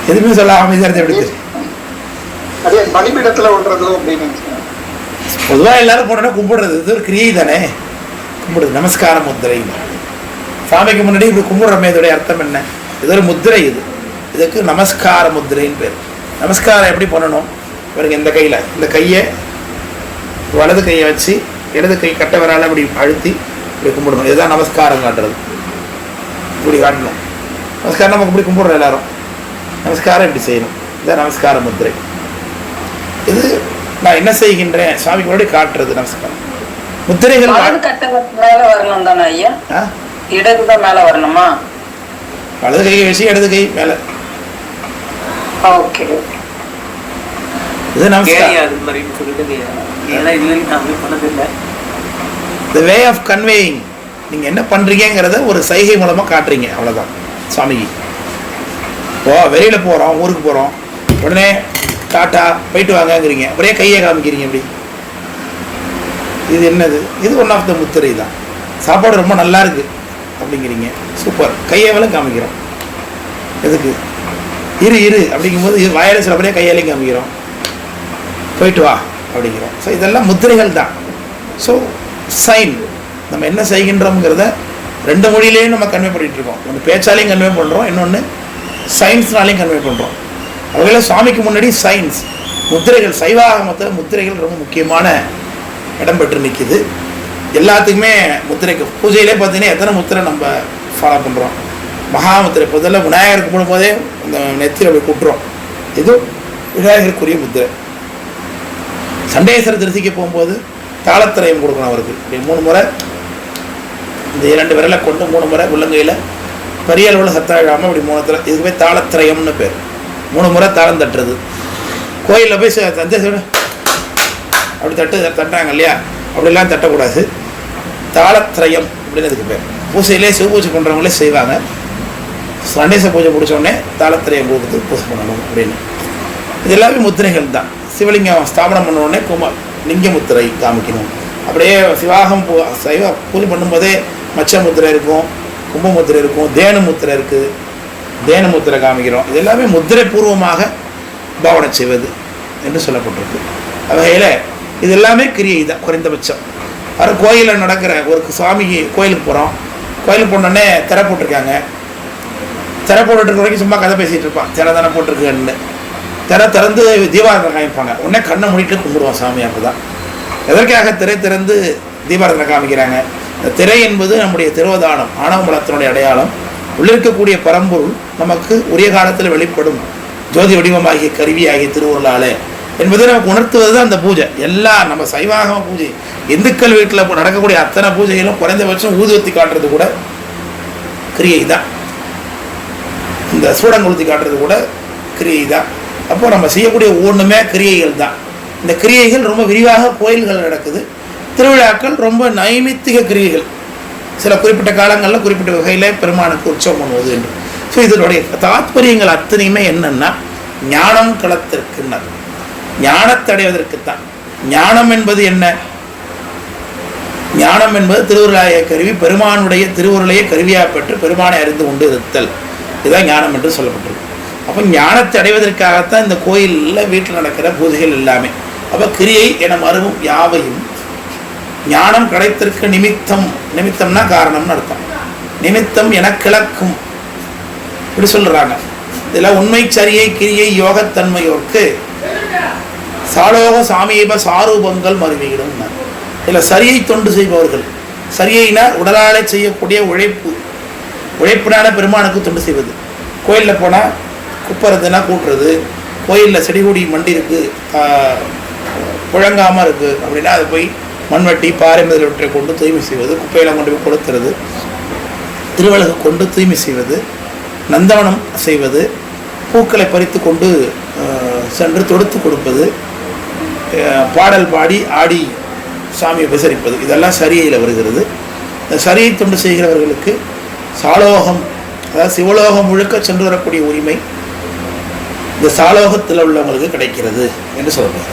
எதுவுமே சொல்ல அமைதியா எப்படி தெரியும்? பொதுவா எல்லாரும் போனோன்னா கும்பிடுறது இது ஒரு கிரியை தானே. கும்பிடுது நமஸ்கார முத்திரை. சாமிக்கு முன்னாடி இப்படி கும்பிடுறமே இதோடைய அர்த்தம் என்ன? இது ஒரு முத்திரை. இதுக்கு நமஸ்கார முத்திரைன்னு பேர். நமஸ்காரம் எப்படி பண்ணணும்? இவருக்கு இந்த கையை வலது கையை வச்சு இடது கை கட்ட வரால அப்படி அழுத்தி இப்படி கும்பிடணும். இதுதான் நமஸ்காரம் காட்டுறது. இப்படி காட்டணும். நமஸ்காரம் நமக்கு இப்படி கும்பிடுறோம் எல்லாரும். நமஸ்காரம் இப்படி செய்யணும். இதுதான் நமஸ்கார முத்திரை. இது நான் என்ன செய்கின்றேன் சுவாமிக்கு முன்னாடி காட்டுறது நமஸ்காரம். முத்திரைகள் மேல வரணும் தானே ஐயா? இடதுதான் மேல வரணுமா? வலது கையை வச்சு இடது கை மேல. ஓகே. இது நமஸ்காரம். The way of conveying. நீங்க என்ன பண்றீங்கிறத ஒரு சைகை மூலமா காட்டுறீங்க, அவ்வளவுதான். சுவாமிக்கு வெளியில போறோம், ஊருக்கு போறோம், உடனே டாட்டா போயிட்டு வாங்கங்கிறீங்க, அப்படியே கையை காமிக்கிறீங்க. அப்படி இது என்னது? இது ஒன் ஆஃப் த முத்திரை தான். சாப்பாடு ரொம்ப நல்லா இருக்கு அப்படிங்கிறீங்க, சூப்பர், கையாலும் காமிக்கிறோம். எதுக்கு? இரு அப்படிங்கும்போது இது வாயில சில அப்படியே கையாலையும் காமிக்கிறோம். போயிட்டு வா அப்படிங்கிறோம். ஸோ இதெல்லாம் முத்திரைகள் தான். ஸோ சைன் நம்ம என்ன செய்கின்றோங்கிறத ரெண்டு மொழியிலையும் நம்ம கன்வே பண்ணிகிட்டு இருக்கோம். ஒன்று பேச்சாலையும் கன்வே பண்ணுறோம், இன்னொன்று சயின்ஸ்னாலையும் கன்வே பண்ணுறோம். அவங்கள சுவாமிக்கு முன்னாடி சயின்ஸ் முத்திரைகள், சைவாகமத்தில் முத்திரைகள் ரொம்ப முக்கியமான இடம் பெற்று நிற்கிது. எல்லாத்துக்குமே முத்திரைக்கு பூஜையிலே பார்த்தீங்கன்னா எத்தனை முத்திரை நம்ம ஃபாலோ பண்ணுறோம். மகாமுத்திரை முதல்ல விநாயகருக்கு போடும்போதே இந்த நெத்தியில் அப்படி கூட்டுறோம். இது விநாயகருக்குரிய முத்திரை. சண்டேஸ்வர திருச்சிக்கு போகும்போது தாளத்திரயம் கொடுக்கணும் அவருக்கு. இப்படி 3 முறை இந்த 2 விரலை கொண்டு 3 முறை உள்ளங்கையில் பெரிய அளவில் சத்தம் இழாமல் இப்படி 3 தடவை, இதுக்கு போய் தாளத்திரயம்னு பேர். 3 முறை தாளம் தட்டுறது. கோயிலில் போய் தஞ்சை அப்படி தட்டுறாங்க இல்லையா, அப்படிலாம் தட்டக்கூடாது. தாளத்திரயம் அப்படின்னு இதுக்கு பேர். பூசையிலே சிவபூஜை பண்ணுறவங்களே செய்வாங்க. சண்டேச பூஜை முடித்தோடனே தாளத்திரயம் கொடுத்து பூஜை பண்ணணும் அப்படின்னு. இது எல்லாமே முத்திரைகள் தான். சிவலிங்கம் ஸ்தாபனம் பண்ண உடனே லிங்க முத்திரை காமிக்கணும். அப்படியே சிவாகம் சைவ பூஜை பண்ணும்போதே மச்ச முத்திரை இருக்கும், கும்ப முத்திரை இருக்கும், தேனு முத்திரை இருக்குது, தேனு முத்திரை காமிக்கிறோம். இது எல்லாமே முத்திரை பூர்வமாக பாவனை செய்வது என்று சொல்லப்பட்டிருக்கு. வகையில் இது எல்லாமே கிரியை தான் குறைந்தபட்சம். அது கோயிலில் நடக்கிற ஒரு சுவாமிக்கு கோயிலுக்கு போகிறோம், கோயிலுக்கு போனோடனே திரை போட்டிருக்காங்க. திரை போட்டுருக்க வரைக்கும் சும்மா கதை பேசிகிட்டு இருப்பான், திரை தானே போட்டிருக்குன்னு. திரை திறந்து தீபாரதனை காமிப்பாங்க. உடனே கண்ணை மூடிட்டு கும்பிடுவோம் சாமி. அப்போ தான் எதற்காக திரை திறந்து தீபாரதனை காமிக்கிறாங்க? இந்த திரை என்பது நம்முடைய திருவதானம், ஆணவ மலத்தினுடைய அடையாளம். உள்ளிருக்கக்கூடிய பரம்பொருள் நமக்கு உரிய காலத்தில் வெளிப்படும் ஜோதி வடிவமாகிய கருவியாகிய திருவுருளாலே என்பதை நமக்கு உணர்த்துவது தான் அந்த பூஜை. எல்லாம் நம்ம சைவாகம பூஜை, இந்துக்கள் வீட்டில் நடக்கக்கூடிய அத்தனை பூஜைகளும் குறைந்தபட்சம் ஊதுவத்தி காட்டுறது கூட கிரியை தான். இந்த சூடம் கொளுத்தி காட்டுறது கூட கிரியை தான். அப்போ நம்ம செய்யக்கூடிய ஒவ்வொன்றுமே கிரியைகள் தான். இந்த கிரியைகள் ரொம்ப விரிவாக கோயில்கள் நடக்குது. திருவிழாக்கள் ரொம்ப நைமித்திக கிரியைகள், சில குறிப்பிட்ட காலங்களில் குறிப்பிட்ட வகையில் பெருமானுக்கு உற்சவம் பண்ணுவது என்று. ஸோ இதனுடைய தாத்பரியங்கள் அத்தனையுமே என்னென்னா ஞானம் களத்திற்குன்னர், ஞானத்தை அடைவதற்குத்தான். ஞானம் என்பது என்ன? ஞானம் என்பது திருவுருளாய கருவி, பெருமானுடைய திருவுருளையே கருவியாக பெற்று பெருமானை அறிந்து கொண்டு இருத்தல், இதுதான் ஞானம் என்று சொல்லப்பட்டிருக்கு. அப்போ ஞானத்தை அடைவதற்காகத்தான் இந்த கோயிலில் வீட்டில் நடக்கிற பூஜைகள் எல்லாமே. அப்போ கிரியை என மறுவும் யாவையும் ஞானம் கிடைத்திருக்க நிமித்தம், நிமித்தம்னா காரணம்னு அர்த்தம். நிமித்தம் என கிளக்கும் இப்படி சொல்றாங்க. இதில் உண்மை சரியை கிரியை யோகத்தன்மையோர்க்கு சாலோக சாமீப சாரூபங்கள் மறுவிடும். இதில் சரியை தொண்டு செய்பவர்கள், சரியைனா உடலாலே செய்யக்கூடிய உழைப்பு, உழைப்பினால பெருமானுக்கு தொண்டு செய்வது. கோயிலில் போனால் குப்பறதுனா கூட்டுறது, கோயிலில் செடி கொடி மண்டி இருக்குது புழங்காமல் இருக்குது அப்படின்னா அதை போய் மண்வெட்டி பாறை முதலியவற்றை கொண்டு தூய்மை செய்வது, குப்பையெல்லாம் கொண்டு போய் கொடுத்துறது, திருவலகு கொண்டு தூய்மை செய்வது, நந்தவனம் செய்வது, பூக்களை பறித்து கொண்டு சென்று தொடுத்து கொடுப்பது, பாடல் பாடி ஆடி சாமியை உபசரிப்பது, இதெல்லாம் சரியையில் வருகிறது. இந்த சரியை தொண்டு செய்கிறவர்களுக்கு சாலோகம், அதாவது சிவலோகம் முழுக்க சென்று வரக்கூடிய உரிமை இந்த சாலோகத்தில் உள்ளவங்களுக்கு கிடைக்கிறது என்று சொல்கிறார்.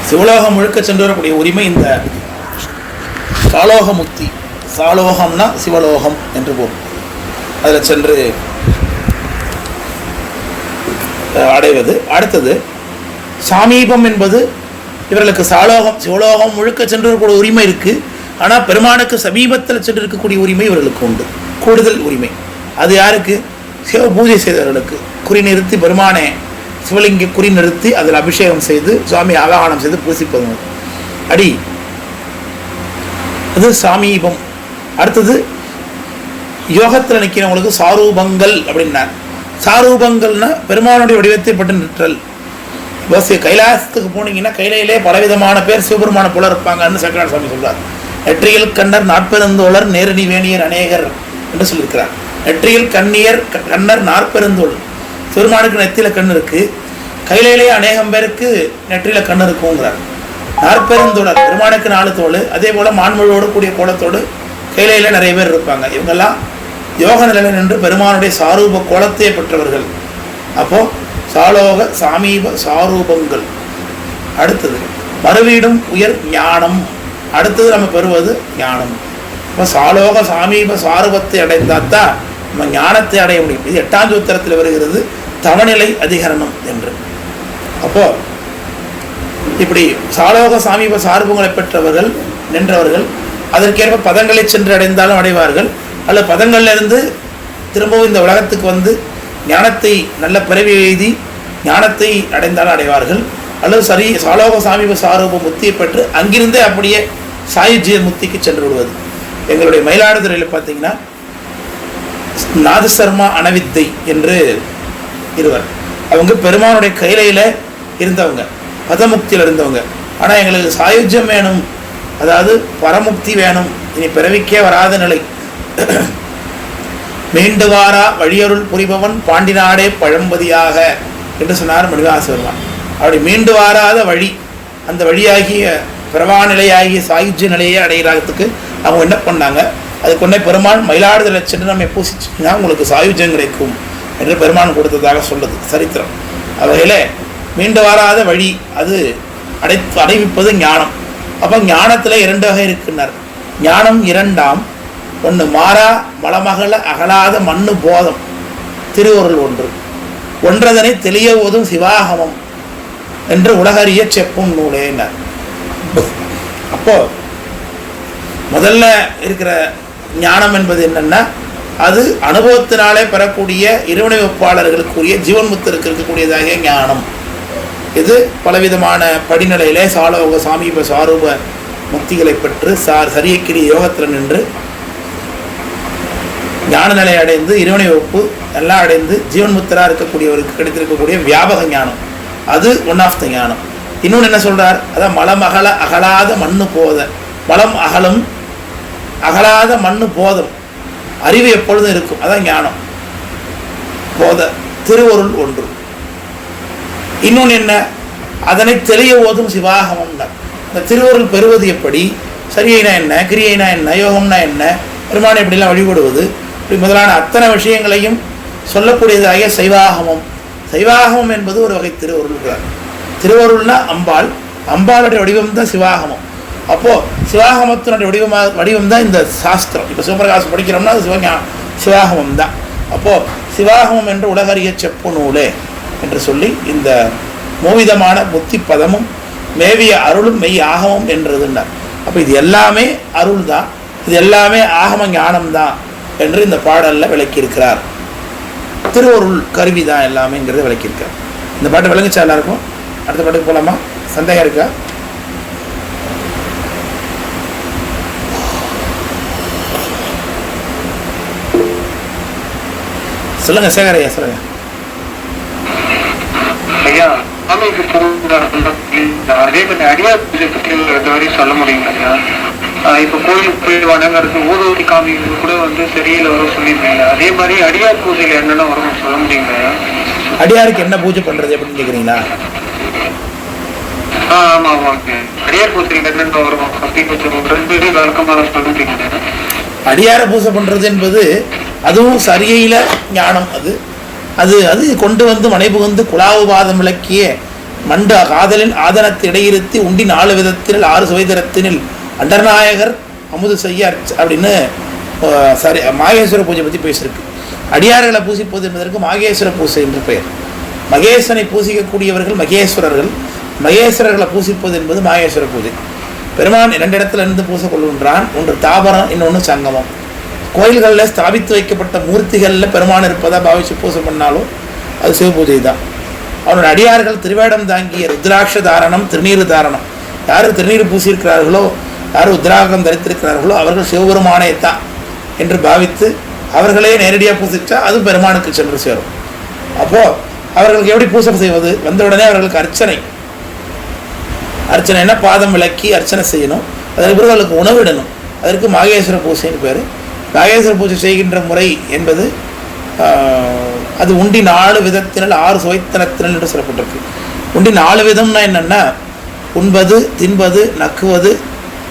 சிவலோகம் முழுக்க சென்று வரக்கூடிய உரிமை இந்த சாலோக முக்தி. சாலோகம்னா சிவலோகம் என்று போகும். அதில் சென்று அடைவது. அடுத்தது சாமீபம் என்பது இவர்களுக்கு சாலோகம் சிவலோகம் முழுக்க சென்று வரக்கூடிய உரிமை இருக்குது. ஆனால் பெருமானுக்கு சமீபத்தில் சென்று இருக்கக்கூடிய உரிமை இவர்களுக்கு உண்டு, கூடுதல் உரிமை. அது யாருக்கு? சிவ பூஜை செய்தவர்களுக்கு. குறி நிறுத்தி பெருமானே சிவலிங்க குறி நிறுத்தி அதில் அபிஷேகம் செய்து சுவாமி ஆவாகனம் செய்து பூசிப்பது அடி, அது சாமீபம். அடுத்தது யோகத்தில் நிற்கிறவங்களுக்கு சாரூபங்கள் அப்படின்னார். சாரூபங்கள்னா பெருமானுடைய வடிவத்தை பட்டு நிற்றல். பஸ் கைலாசத்துக்கு போனீங்கன்னா கையிலே பலவிதமான பேர் சிவபெருமான போல இருப்பாங்கன்னு சங்கரநாத சுவாமி சொல்றார். நெற்றியில் கண்ணர் நாற்பெருந்தோழர் நேரணி வேணியர் அநேகர் என்று சொல்லியிருக்கிறார். நெற்றியில் கண்ணர் நாற்பெருந்தோழர், பெருமானுக்கு நெத்தியில் கண் இருக்கு, கையிலே அநேகம் பேருக்கு நெற்றியில் கண் இருக்குங்கிறார். நாற்பெருந்தோழர் பெருமானுக்கு 4 தோள், அதே போல மான்மொழியோடு கூடிய கோலத்தோடு கையில நிறைய பேர் இருப்பாங்க. இவங்கெல்லாம் யோக நிலையில் நின்று பெருமானுடைய சாரூப கோலத்தையே பெற்றவர்கள். அப்போ சாலோக சாமீப சாரூபங்கள். அடுத்தது மறுவீடும் உயர் ஞானம். அடுத்தது நம்ம பெறுவது ஞானம். இப்போ சாலோக சாமீப சாரூபத்தை அடைந்தால்தான் நம்ம ஞானத்தை அடைய முடியும். இது 8ஆம் சூத்திரத்தில் வருகிறது, தவநிலை அதிகரணம் என்று. அப்போ இப்படி சாலோக சாமீப சாரூபங்களை பெற்றவர்கள் நின்றவர்கள் அதற்கேற்ப பதங்களை சென்று அடைந்தாலும் அடைவார்கள், அல்லது பதங்கள்லேருந்து திரும்பவும் இந்த உலகத்துக்கு வந்து ஞானத்தை நல்ல பிறவி எழுதி ஞானத்தை அடைந்தாலும் அடைவார்கள், அல்லது சரி சாலோக சாமீப சாரூப முத்தியை பெற்று அங்கிருந்தே அப்படியே சாயுஜ்ய முத்திக்கு சென்று விடுவது. எங்களுடைய மயிலாடுதுறையில் பார்த்தீங்கன்னா நாதசர்மா அனவித்தை என்று இருவர், அவங்க பெருமானுடைய கையிலையில் இருந்தவங்க, பதமுக்தியில் இருந்தவங்க. ஆனால் எங்களுக்கு சாயுஜ்யம் வேணும், அதாவது பரமுக்தி வேணும், இனி பிறவிக்கே வராத நிலை, மீண்டு வாரா வழியருள் புரிபவன் பாண்டினாடே பழம்பதியாக என்று சொன்னார் மணிவாசகர். அப்படி மீண்டு வாராத வழி, அந்த வழியாகிய பிறவா நிலையாகிய சாயுஜ்ய நிலையை அடைகிறதுக்கு அவங்க என்ன பண்ணாங்க, அது கொண்டே பெருமான் மயிலாடுதுறை சென்று நம்ம பூசிச்சுன்னா உங்களுக்கு சாயுஜ்யம் கிடைக்கும் என்று பெருமான் கொடுத்ததாக சொல்லுது சரித்திரம். அவையில் மீண்டு வாராத வழி, அது அடைவிப்பது ஞானம். அப்போ ஞானத்தில் 2 வகை இருக்குன்னார். ஞானம் 2ஆம், ஒன்று மாறா மலமகள அகலாத மண்ணு போதம் திருவருள் ஒன்று, ஒன்றதனை தெளிய ஓதும் சிவாகமம் என்று உலகறிய செப்பும் நூலேன்னார். அப்போ முதல்ல இருக்கிற ஞானம் என்பது என்னன்னா, அது அனுபவத்தினாலே பெறக்கூடிய இறைவனை ஒப்பாளர்களுக்குரிய ஜீவன் முத்திற்கு இருக்கக்கூடியதாக ஞானம். இது பலவிதமான படிநிலையிலே சாலோக சாமீப சாரூப முக்திகளை பெற்று சரியக்கிரி யோகத்தில் நின்று ஞான நிலை அடைந்து இறைவனை ஒப்பு எல்லாம் அடைந்து ஜீவன் முத்தராக இருக்கக்கூடியவருக்கு கிடைத்திருக்கக்கூடிய வியாபக ஞானம், அது ஒன் ஆஃப் த ஞானம். இன்னொன்று என்ன சொல்கிறார், அதான் மலம் அகலாத மண்ணு போத, மலம் அகலும் அகலாத மண்ணு போதம், அறிவு எப்பொழுதும் இருக்கும், அதான் ஞானம் போத திருவருள் ஒன்று. இன்னொன்று என்ன, அதனை தெளிய ஓதும் சிவாகமம்னா, அந்த திருவருள் பெறுவது எப்படி, சரியைனா என்ன, கிரியைனா என்ன, யோகம்னா என்ன, பெருமானை எப்படிலாம் வழிபடுவது, இப்படி முதலான அத்தனை விஷயங்களையும் சொல்லக்கூடியதாகிய சைவாகமம். சைவாகமம் என்பது ஒரு வகை திருவருள். திருவருள்னா அம்பாள், அம்பாளுடைய வடிவம் தான் சிவாகமம். அப்போது சிவாகமத்தினுடைய வடிவம் தான் இந்த சாஸ்திரம். இப்போ சிவபிரகாசம் படிக்கிறோம்னா அது சிவாகமம் தான். அப்போது சிவாகமம் என்று உலகறிய செப்பு நூலே என்று சொல்லி இந்த மூவிதமான புத்தி பதமும் மேவிய அருளும் மெய் ஆகமம் என்றதுன்னார். அப்போ இது எல்லாமே அருள் தான், இது எல்லாமே ஆகம ஞானம்தான் என்று இந்த பாடலில் விளக்கியிருக்கிறார். திருவருள் கருவி தான் எல்லாமேங்கிறத விளக்கியிருக்கார். இந்த பாட்டு விளங்குச்சா எல்லாருக்கும்? அடுத்த பாட்டுக்கு போகலாமா? சந்தேகம் இருக்கா? சொல்லுங்க சேகரையா, சொல்லுங்க. ஐயா, அதே மாதிரி அடியார் பூஜை பற்றி இந்த மாதிரி சொல்ல முடியுங்களா? இப்போ கோயிலுக்கு போய் வணங்குறது ஊதுவத்தி காமிக்கிறது கூட சரியில்லை வரும் சொல்லியிருக்கீங்க. அதே மாதிரி அடியார் பூஜையில் என்னென்ன வரும் சொல்ல முடியுங்களா? அடியாருக்கு என்ன பூஜை பண்றது அப்படின்னு கேட்குறீங்களா? ஆமா ஆமாங்க. அடியார் பூஜையில் என்னென்ன வரும் அப்படின்னு வழக்கமாக சொல்ல முடியுங்க. அடியார பூஜை பண்றது என்பது அதுவும் சரியையில ஞானம். அது அது அது கொண்டு வந்து மனைபுகுந்து குலாவுபாதம் விளக்கிய மண்ட காதலின் ஆதனத்தை இடையிருத்தி உண்டி 4 விதத்தினில் 6 சுவைதரத்தினில் அண்டர்நாயகர் அமுது செய்ய அப்படின்னு சரி மாகேஸ்வர பூஜை பற்றி பேசியிருக்கு. அடியார்களை பூசிப்பது என்பதற்கு மாகேஸ்வர பூஜை என்று பெயர். மகேசனை பூசிக்கக்கூடியவர்கள் மகேஸ்வரர்கள், மகேஸ்வரர்களை பூசிப்பது என்பது மாகேஸ்வர பூஜை. பெருமான் 2 இடத்துல இருந்து பூசை கொள்கின்றான். ஒன்று தாபரம், இன்னொன்று சங்கமம். கோயில்களில் ஸ்தாபித்து வைக்கப்பட்ட மூர்த்திகளில் பெருமான் இருப்பதாக பாவிச்சு பூஜை பண்ணாலும் அது சிவ பூஜை தான். அவனோட அடியார்கள் திருவேடம் தாங்கிய ருத்ராட்ச தாரணம், திருநீர் தாரணம், யார் திருநீர் பூசியிருக்கிறார்களோ, யார் உத்ராகம் தரித்திருக்கிறார்களோ அவர்கள் சிவபெருமானே தான் என்று பாவித்து அவர்களே நேரடியாக பூசிச்சா அது பெருமானுக்கு சென்று சேரும். அப்போது அவர்களுக்கு எப்படி பூஜை செய்வது? வந்த உடனே அவர்களுக்கு அர்ச்சனைனா பாதம் விளக்கி அர்ச்சனை செய்யணும். அதற்கு பிறகு அவர்களுக்கு உணவிடணும். அதற்கு மாகேஸ்வர பூஜைன்னு பேர். மாகேஸ்வர பூஜை செய்கின்ற முறை என்பது அது உண்டி 4 விதத்தினால் 6 சுவைத்தனத்தினால் என்று சொல்லப்பட்டிருக்கு. உண்டி 4 விதம்னா என்னென்னா உண்பது, தின்பது, நக்குவது,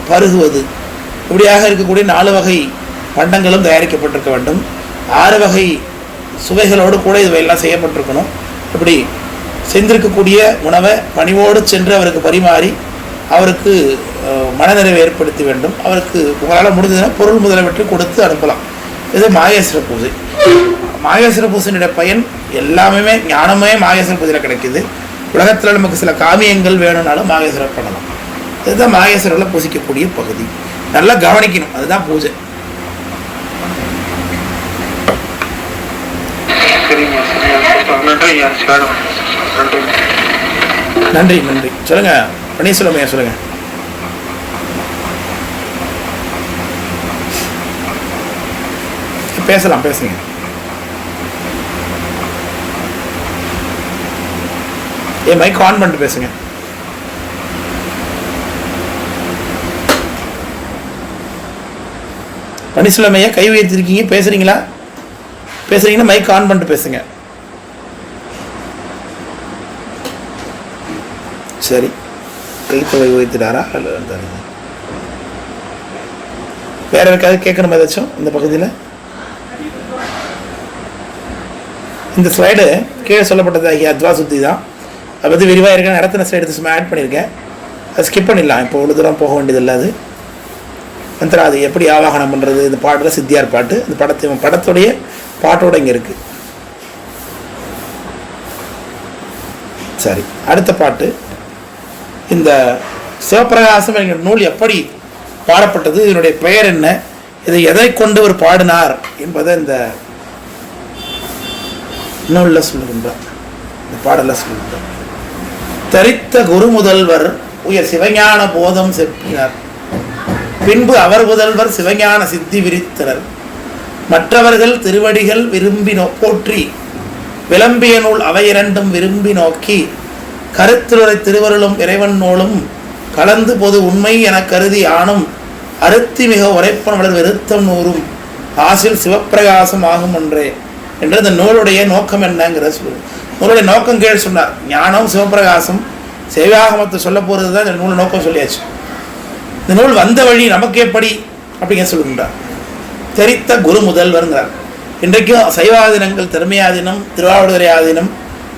பருகுவது, இப்படியாக இருக்கக்கூடிய 4 வகை பண்டங்களும் தயாரிக்கப்பட்டிருக்க வேண்டும். 6 வகை சுவைகளோடு கூட இவையெல்லாம் செய்யப்பட்டிருக்கணும். இப்படி செஞ்சிருக்கக்கூடிய உணவை பணிவோடு சென்று அவருக்கு பரிமாறி அவருக்கு மனநிறைவை ஏற்படுத்தி வேண்டும். அவருக்கு உங்களால் முடிஞ்சதுன்னா பொருள் முதலவற்றை கொடுத்து அனுப்பலாம். இது மாகேஸ்வர பூஜை. மாகேஸ்வர பூஜையினுடைய பயன் எல்லாமே ஞானமே மாகேஸ்வர பூஜையில் கிடைக்கிது. உலகத்தில் நமக்கு சில காமியங்கள் வேணும்னாலும் மாகேஸ்வரர் பண்ணலாம். இதுதான் மாகேஸ்வரில் பூசிக்கக்கூடிய பகுதி. நல்லா கவனிக்கணும், அதுதான் பூஜை. நன்றி நன்றி. சொல்லுங்க பன்னீர்செல்வம், சொல்லுங்க. பேசலாம், பேசுங்க. மைக் ஆன் பண்ணிட்டு பேசுங்க. பன்னீர்செல்வம் ஐயா கை உயர்த்திருக்கீங்க, பேசுறீங்களா? பேசுறீங்கன்னா மைக் ஆன் பண்ணிட்டு பேசுங்க. சரி, கைத்தொகை உயர்த்திட்டாரா? வேற யாருக்காவது கேட்கணுமா ஏதாச்சும் இந்த பகுதியில்? இந்த ஸ்லைடு கீழே சொல்லப்பட்டதாகிய அத்வா சுத்தி தான். அதை பற்றி விரிவாக இருக்கேன். நடத்தின ஸ்லைடு சும்மா ஆட் பண்ணியிருக்கேன். அது ஸ்கிப் பண்ணிடலாம். இப்போ ஒரு தூரம் போக வேண்டியதில்லை. அது மந்திராதி எப்படி ஆவாகனம் பண்ணுறது, இந்த பாட்டில் சித்தியார் பாட்டு, இந்த படத்துடைய பாட்டோடு இங்கே இருக்குது. சரி, அடுத்த பாட்டு. இந்த சிவபிரகாசம் என்கிற நூல் எப்படி பாடப்பட்டது, இதனுடைய பெயர் என்ன, இதை எதை கொண்டு ஒரு பாடினார் என்பதை இந்த நூலில் சொல்லுகின்றார், இந்த பாடலில் சொல்லுகின்றார். தரித்த குரு முதல்வர் உயர் சிவஞான போதம் செப்பினார், பின்பு அவர் முதல்வர் சிவஞான சித்தி விரித்தனர், மற்றவர்கள் திருவடிகள் விரும்பி போற்றி விளம்பிய நூல் அவை இரண்டும் விரும்பி நோக்கி கருத்துரை திருவருளும் இறைவன் நூலும் கலந்து பொது உண்மை என கருதி ஆணும் அருத்தி மிக உரைப்பன் வளர் வெறுத்தம் நூறும் ஆசில் சிவப்பிரகாசம் ஆகும் ஒன்றே என்று இந்த நூலுடைய நோக்கம் என்னங்கிற சொல்லு. நூலுடைய நோக்கம் கீழ் சொன்னார். ஞானம் சிவப்பிரகாசம் சேவாகமத்தை சொல்ல போகிறது தான் இந்த நூல் நோக்கம் சொல்லியாச்சு. இந்த நூல் வந்த வழி நமக்கு எப்படி அப்படிங்க சொல்லுகின்றார். தெரித்த குரு முதல்வருங்கிறார். இன்றைக்கும் சைவாதீனங்கள் திறமையாதீனம், திருவாவடுதுறை ஆதீனம்,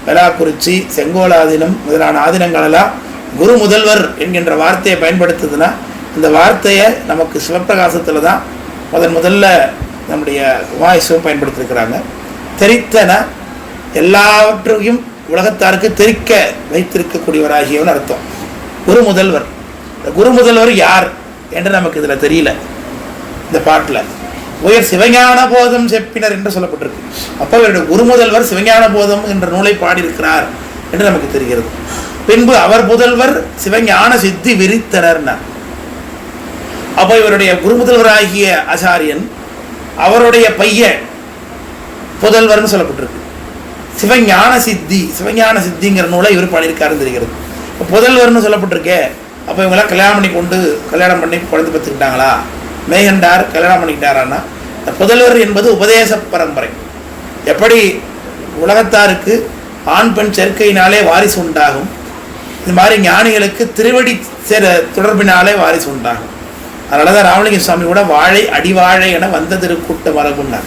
வெலாக்குறிச்சி, செங்கோலாதீனம் முதலான ஆதீனங்களெல்லாம் குரு முதல்வர் என்கின்ற வார்த்தையை பயன்படுத்துதுன்னா இந்த வார்த்தையை நமக்கு சிவப்பிரகாசத்தில் தான் முதல்ல நம்முடைய உமாயசுவம் பயன்படுத்தியிருக்கிறாங்க. தெரித்தன எல்லாவற்றையும் உலகத்தாருக்கு தெரிக்க வைத்திருக்கக்கூடியவராகியவன் அர்த்தம். குரு முதல்வர். இந்த குரு முதல்வர் யார் என்று நமக்கு இதில் தெரியல. இந்த பாட்டில் உயர் சிவஞான போதம் செப்பினர் என்று சொல்லப்பட்டிருக்கு. அப்போ இவருடைய குரு முதல்வர் சிவஞான போதம் என்ற நூலை பாடியிருக்கிறார் என்று நமக்கு தெரிகிறது. பின்பு அவர் புதல்வர் சிவஞான சித்தி விரித்தனர். அப்போ இவருடைய குரு முதல்வராகிய ஆச்சாரியன் அவருடைய பையன் புதல்வர்னு சொல்லப்பட்டிருக்கு. சிவஞான சித்திங்கிற நூலை இவர் பாடியிருக்காருன்னு தெரிகிறது. இப்போ புதல்வர்னு சொல்லப்பட்டிருக்கே, அப்போ இவங்களாம் கல்யாணம் பண்ணி குழந்தை பெற்றுக்கிட்டாங்களா? மேகண்டார் கல்யாணம் பண்ணிக்கிட்டாரான்னா இந்த புதல்வர் என்பது உபதேச பரம்பரை. எப்படி உலகத்தாருக்கு ஆண் பெண் சேர்க்கையினாலே வாரிசு உண்டாகும், இது மாதிரி ஞானிகளுக்கு திருவடி தொடர்பினாலே வாரிசு உண்டாகும். அதனால தான் ராமலிங்க சுவாமி கூட வாழை அடிவாழை என வந்த திருக்கூட்ட மரபுன்னார்.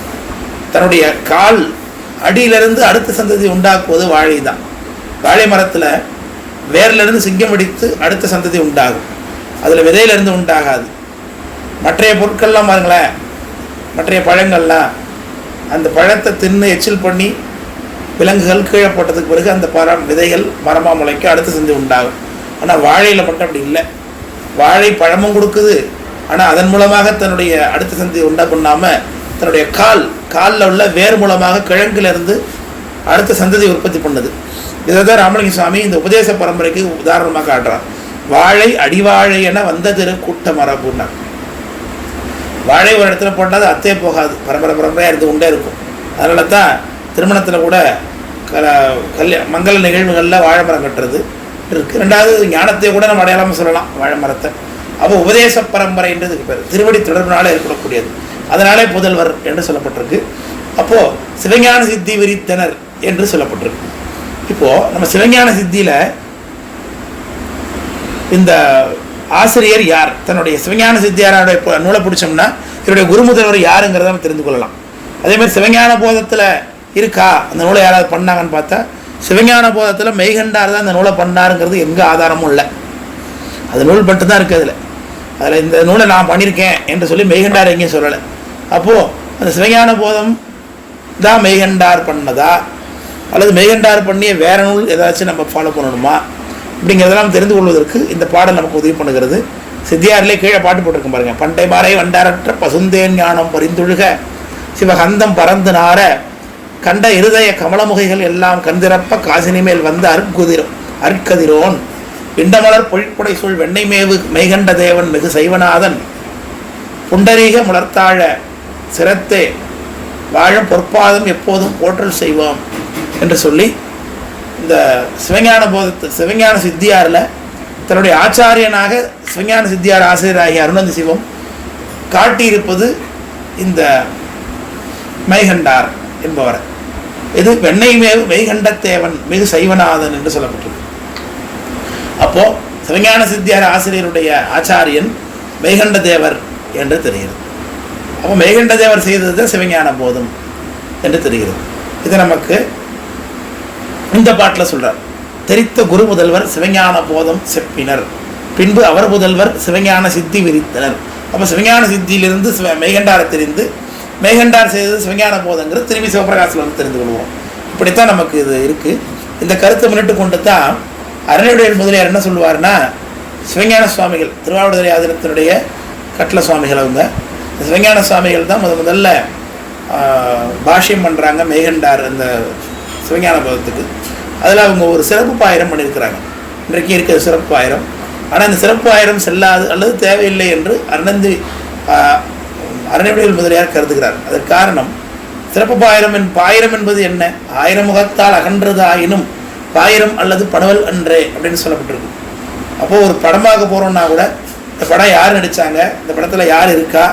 தன்னுடைய கால் அடியிலிருந்து அடுத்த சந்ததி உண்டாக்குவது வாழை தான். வாழை மரத்தில் வேர்லேருந்து சிங்கம் அடித்து அடுத்த சந்ததி உண்டாகும். அதில் விதையிலிருந்து உண்டாகாது. மற்றைய பொருட்கள்லாம் பாருங்களேன், மற்றைய பழங்கள்லாம் அந்த பழத்தை தின்னு எச்சில் பண்ணி விலங்குகள் கீழே போட்டதுக்கு பிறகு அந்த விதைகள் மரமாக முளைக்க அடுத்த சந்தி உண்டாகும். ஆனால் வாழையில் மட்டும் அப்படி இல்லை. வாழை பழமும் கொடுக்குது, ஆனால் அதன் மூலமாக தன்னுடைய அடுத்த சந்தி உண்டா பண்ணாமல் தன்னுடைய காலில் உள்ள வேர் மூலமாக கிழங்கிலிருந்து அடுத்த சந்ததி உற்பத்தி பண்ணுது. இதை தான் ராமலிங்க சுவாமி இந்த உபதேச பரம்பரைக்கு உதாரணமாக காட்டுறார். வாழை அடிவாழை என வந்த திரு கூட்ட மரபுன்னார். வாழை ஒரு இடத்துல போட்டால் அது அத்தே போகாது, பரம்பரையாக இருந்து கொண்டே இருக்கும். அதனால தான் திருமணத்தில் கூட மங்கள நிகழ்வுகளில் வாழை மரம் கட்டுறது இருக்குது. ரெண்டாவது ஞானத்தை கூட நம்ம அடையாளமாக சொல்லலாம் வாழை மரத்தை. அப்போ உபதேச பரம்பரைன்றதுக்கு பேர் திருவடி தொடர்பினாலே ஏற்படக்கூடியது. அதனாலே புதல்வர் என்று சொல்லப்பட்டிருக்கு. அப்போது சிவஞான சித்தி விரித்தனர் என்று சொல்லப்பட்டிருக்கு. இப்போது நம்ம சிவஞான சித்தியில் இந்த ஆசிரியர் யார், தன்னுடைய சிவஞான சித்தியாரோடைய நூலை பிடிச்சோம்னா இவருடைய குரு முதல்வர் யாருங்கிறத நம்ம தெரிந்து கொள்ளலாம். அதேமாதிரி சிவஞான போதத்தில் இருக்கா அந்த நூலை யாராவது பண்ணாங்கன்னு பார்த்தா சிவஞான போதத்தில் மெய்கண்டார் தான் அந்த நூலை பண்ணாருங்கிறது எங்கே ஆதாரமும் இல்லை. அது நூல் மட்டும்தான் இருக்குது. அதில் இந்த நூலை நான் பண்ணியிருக்கேன் என்று சொல்லி மெய்கண்டார் எங்கேயும் சொல்லலை. அப்போது அந்த சிவஞான போதம் தான் மெய்கண்டார் பண்ணதா அல்லது மெய்கண்டார் பண்ணிய வேற நூல் ஏதாச்சும் நம்ம ஃபாலோ பண்ணணுமா அப்படிங்கிறதெல்லாம் தெரிந்து கொள்வதற்கு இந்த பாடல் நமக்கு உதவி பண்ணுகிறது. சித்தியாரிலே கீழே பாட்டு போட்டிருக்கோம் பாருங்க. பண்டை மாறை வண்டாரற்ற பசுந்தேன் ஞானம் பரிந்துழுக சிவகந்தம் பறந்து நார கண்ட இருதய கமலமுகைகள் எல்லாம் கந்திரப்ப காசினி மேல் வந்த அற்கதிரோன் பிண்டமலர் பொழிப்புடை சூழ் வெண்ணை மேவு மெய்கண்ட தேவன் மிகு சைவநாதன் புண்டரீக முளர்த்தாழ சிரத்தே வாழும் பொற்பாதம் எப்போதும் போற்றல் செய்வோம் என்று சொல்லி இந்த சிவஞான சித்தியாரில் தன்னுடைய ஆச்சாரியனாக சிவஞான சித்தியார் ஆசிரியராகிய அருணந்தி சிவம் காட்டியிருப்பது இந்த மெய்கண்டார் என்பவர். இது வெண்ணை மேவு மெய்கண்டத்தேவன் மிகு சைவநாதன் என்று சொல்லப்பட்டிருக்கு. அப்போது சிவஞான சித்தியார் ஆசிரியருடைய ஆச்சாரியன் மெய்கண்ட தேவர் என்று தெரிகிறது. அப்போ மெய்கண்ட தேவர் செய்தது தான் சிவஞான போதம் என்று தெரிகிறது. இது நமக்கு இந்த பாட்டில் சொல்கிறார். தெரித்த குரு முதல்வர் சிவஞான போதம் செப்பினர், பின்பு அவர் புதல்வர் சிவஞான சித்தி விரித்தனர். அப்போ சிவஞான சித்தியிலிருந்து மெய்கண்டாரை தெரிந்து மெய்கண்டார் செய்தது சிவஞான போதங்கிறது திரும்பி சிவபிரகாசில் வந்து தெரிந்து கொள்வோம். இப்படித்தான் நமக்கு இது இருக்குது. இந்த கருத்தை முன்னிட்டு கொண்டு தான் அருணையுடைய முதலியார் என்ன சொல்லுவார்னா, சிவஞான சுவாமிகள் திருவாவடுதுறை ஆதீனத்தினுடைய கட்டள சுவாமிகள் அவங்க சிவஞான சுவாமிகள் தான் முதல்ல பாஷ்யம் பண்ணுறாங்க மெய்கண்டார் அந்த சிவஞான போதத்துக்கு. அதில் அவங்க ஒரு சிறப்பு பாயிரம் பண்ணியிருக்கிறாங்க. இன்றைக்கு இருக்கிற சிறப்பு பாயிரம். ஆனால் இந்த சிறப்பு பாயிரம் செல்லாது அல்லது தேவையில்லை என்று அறநிலையில் முதலியார் கருதுகிறார். அதற்கு காரணம் சிறப்பு பாயிரம் என்பது என்ன? 1000 முகத்தால் அகன்றது ஆயினும் பாயிரம் அல்லது படவல் அன்றே அப்படின்னு சொல்லப்பட்டிருக்கு. அப்போது ஒரு படமாக போகிறோன்னா கூட இந்த படம் யார் நடித்தாங்க, இந்த படத்தில் யார் இருக்கா,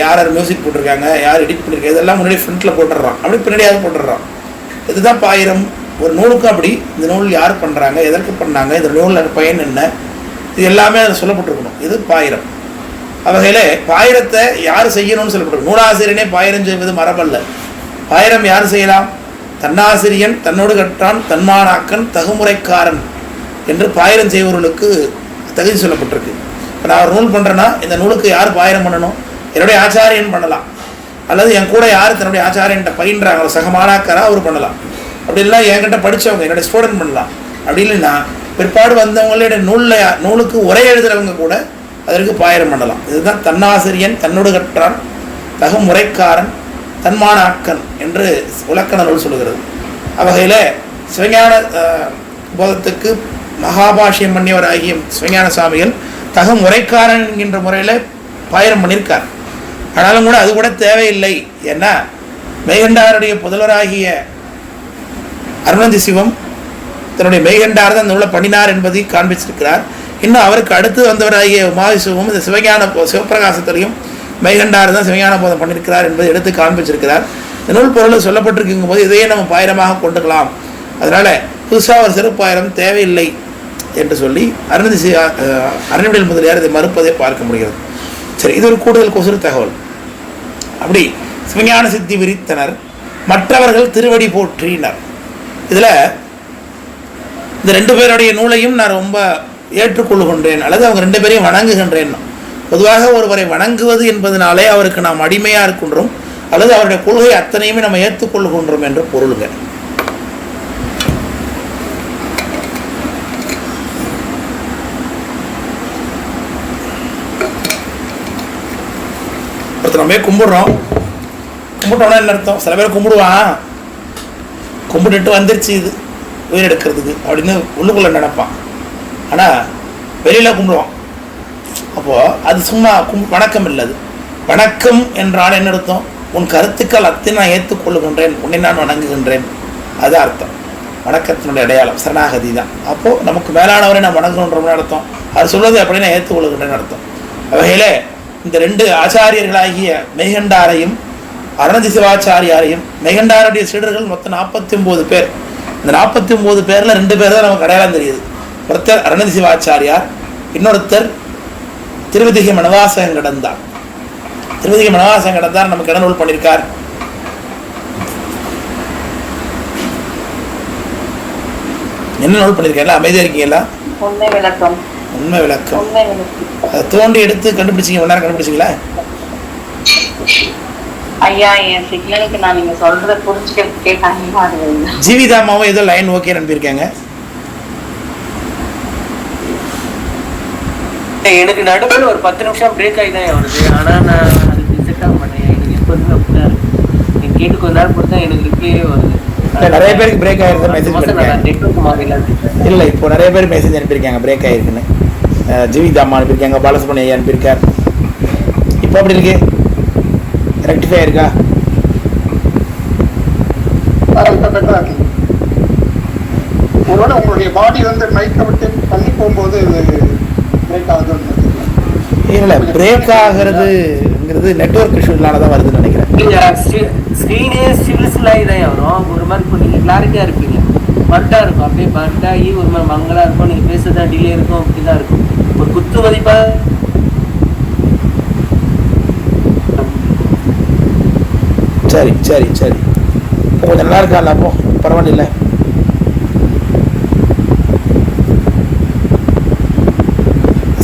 யார் மியூசிக் போட்டிருக்காங்க, யார் எடிட் பண்ணியிருக்காங்க, இதெல்லாம் முன்னாடி ஃப்ரண்ட்டில் போட்டுடுறான், அப்படி பின்னாடியாவது போட்டுடுறான். இதுதான் பாயிரம். ஒரு நூலுக்கும் அப்படி இந்த நூல் யார் பண்ணுறாங்க, எதற்கு பண்ணாங்க, இந்த நூலில் பயன் என்ன, இது எல்லாமே அதில் சொல்லப்பட்டிருக்கணும். இது பாயிரம். வகையில் பாயிரத்தை யார் செய்யணும்னு சொல்லப்பட்டிருக்கு. நூலாசிரியனே பாயிரம் செய்வது மரபல்ல. பாயிரம் யார் செய்யலாம்? தன்னாசிரியன், தன்னோடு கற்றான், தன்மானாக்கன், தகுமுறைக்காரன் என்று பாயிரம் செய்வர்களுக்கு தகுதி சொல்லப்பட்டிருக்கு. இப்போ நான் ஒரு நூல் பண்ணுறேன்னா இந்த நூலுக்கு யார் பாயிரம் பண்ணணும்? என்னுடைய ஆச்சாரியன் பண்ணலாம், அல்லது என் கூட யார் தன்னுடைய ஆச்சாரியன்கிட்ட பயின்றாங்களோ சக மாணாக்கராக அவர் பண்ணலாம். அப்படி இல்லை என்கிட்ட படித்தவங்க என்னுடைய ஸ்டூடெண்ட் பண்ணலாம். அப்படி இல்லைன்னா பிற்பாடு வந்தவங்களுடைய நூலுக்கு உரை எழுதுகிறவங்க கூட அதற்கு பாயிரம் பண்ணலாம். இதுதான் தன்னாசிரியன், தன்னோடு கற்றான், தகுமுறைக்காரன், தன்மானாக்கன் என்று இலக்கண நூல் சொல்லுகிறது. அவ்வகையில் சிவஞான போதத்துக்கு மகாபாஷ்யம் பண்ணியவராகிய சிவஞான சுவாமிகள் தகுமுறைக்காரன் என்கின்ற முறையில் பாயிரம் பண்ணியிருக்கார். ஆனாலும் கூட அது கூட தேவையில்லை. ஏன்னா மெய்கண்டாருடைய புதல்வராகிய அருணந்தி சிவம் தன்னுடைய மெய்கண்டார் தான் நூலை பண்ணினார் என்பதை காண்பிச்சிருக்கிறார். இன்னும் அவருக்கு அடுத்து வந்தவராகிய உமாவிசுவமும் இந்த சிவப்பிரகாசத்திலையும் மெய்கண்டார் தான் சிவஞான போதம் பண்ணியிருக்கிறார் என்பதை எடுத்து காண்பிச்சிருக்கிறார். இந்த நூல் பொருள் சொல்லப்பட்டிருக்கும் போது இதையே நம்ம பாயிரமாக கொண்டுக்கலாம். அதனால் புதுசாக ஒரு சிறப்பாயிரம் தேவையில்லை என்று சொல்லி அறநிலையில் முதலியார் இதை மறுப்பதை பார்க்க முடிகிறது. சரி, இது ஒரு கூடுதல் கொசுறு தகவல். அப்படி சிவஞான சித்தி விரித்தனர், மற்றவர்கள் திருவடி போற்றினர். இதில் இந்த 2 பேருடைய நூலையும் நான் ரொம்ப ஏற்றுக்கொள்ளுகின்றேன், அல்லது அவங்க 2 பேரையும் வணங்குகின்றேன். பொதுவாக ஒருவரை வணங்குவது என்பதனாலே அவருக்கு நாம் அடிமையாக இருக்கின்றோம், அல்லது அவருடைய கொள்கை அத்தனையுமே நம்ம ஏற்றுக்கொள்ளுகின்றோம் என்று பொருளுங்க. ஒருத்தர் நம்ம கும்பிட்றோம், கும்பிட்டோன்னா என்ன அர்த்தம்? சில பேர் கும்பிடுவான், கும்பிட்டுட்டு வந்துருச்சு இது உயிர் எடுக்கிறதுக்கு அப்படின்னு உள்ளுக்குள்ளே நினைப்பான். ஆனால் வெளியில் கும்பிடுவான். அப்போது அது சும்மா வணக்கம் இல்லை. அது வணக்கம் என்றால் என்ன அர்த்தம்? உன் கருத்துக்கள் அத்தனை நான் ஏற்றுக்கொள்ளுகின்றேன், உன்னை நான் வணங்குகின்றேன், அது அர்த்தம். வணக்கத்தினுடைய அடையாளம் சரணாகதி தான். அப்போது நமக்கு மேலானவரை நான் வணங்குகின்றோம்னு அர்த்தம். அது சொல்வது அப்படி நான் ஏற்றுக்கொள்ளுகின்றேன்னு அர்த்தம். வகையில் இந்த 2 ஆச்சாரியர்களாகிய மெய்கண்டாரையும் அருணந்தி சிவாச்சாரியாரையும், மெய்கண்டாருடைய சீடர்கள் மொத்தம் 49 பேர். இந்த 49 பேரில் 2 பேர் தான் நமக்கு அடையாளம் தெரியுது. ஒருத்தர் அருணந்தி சிவாச்சாரியார், இன்னொருத்தர் திருவிதிகை மணவாசகம் கடந்தார். திருவிதிகை மணவாசகம் கடந்தார் நமக்கு என்ன நூல் பண்ணியிருக்கார்? என்ன நூல் பண்ணியிருக்கீங்களா? அமைதியாக இருக்கீங்களா? உண்மை விளக்கம். உண்மை விளக்கம். அதை தோண்டி எடுத்து கண்டுபிடிச்சிங்க, ஒன்றா கண்டுபிடிச்சிங்களா? ஐயா, என் சிக்னலுக்கு நான் நீங்க சொல்றத புரிஞ்சுக்கிறதுக்கே டைம் ஆகுது. ஜீவிதாமாவும் ஏதோ லைன் ஓகே அனுப்பியிருக்காங்க. எனக்கு நடுவில் ஒரு 10 நிமிஷம் பிரேக் ஆகி தான் வருது. ஆனால் நான் அதுக்கு செட் ஆக மாட்டேன். எனக்கு எப்போதுமே அப்படிதான் இருக்கு. நீங்கள் கேட்டு கொஞ்ச நேரம் பொறுத்தா எனக்கு ரிப்ளையே வருது. நிறைய பேருக்கு பிரேக் ஆகிருக்கு மெசேஜ் இல்லை. இப்போ நிறைய பேர் மெசேஜ் அனுப்பியிருக்காங்க பிரேக் ஆகிருக்குன்னு. ஜீவிதாமா அனுப்பியிருக்காங்க, பாலசுப்ரமணியம் ஐயா அனுப்பியிருக்கார். இப்போ அப்படி இருக்கு, ரெக்டிஃபை இருக்கா? ஒருவேளை உங்களுடைய பாடி வந்து மைக்கை விட்டு தள்ளி போகும்போது பிரேக் ஆகுது. இல்லை, பிரேக் ஆகுறதுங்கிறது நெட்வொர்க் இஷ்யூனால தான் வருதுன்னு நினைக்கிறேன். ஸ்க்ரீனே ஸ்டில்ஸ்லாகி தான் வரும். ஒரு மாதிரி இப்போ நீங்கள் கிளாரிட்டியாக இருப்பீங்க, பட்டாக இருக்கும். அப்படியே பட்டாகி ஒரு மாதிரி மங்களாக இருக்கும். நீங்கள் பேசுறதா டிலே இருக்கும், அப்படி தான் இருக்கும். ஒரு குத்து மதிப்பாக சரி சரி சரி, இப்போ கொஞ்சம் நல்லா இருக்கா? அப்போ பரவாயில்ல.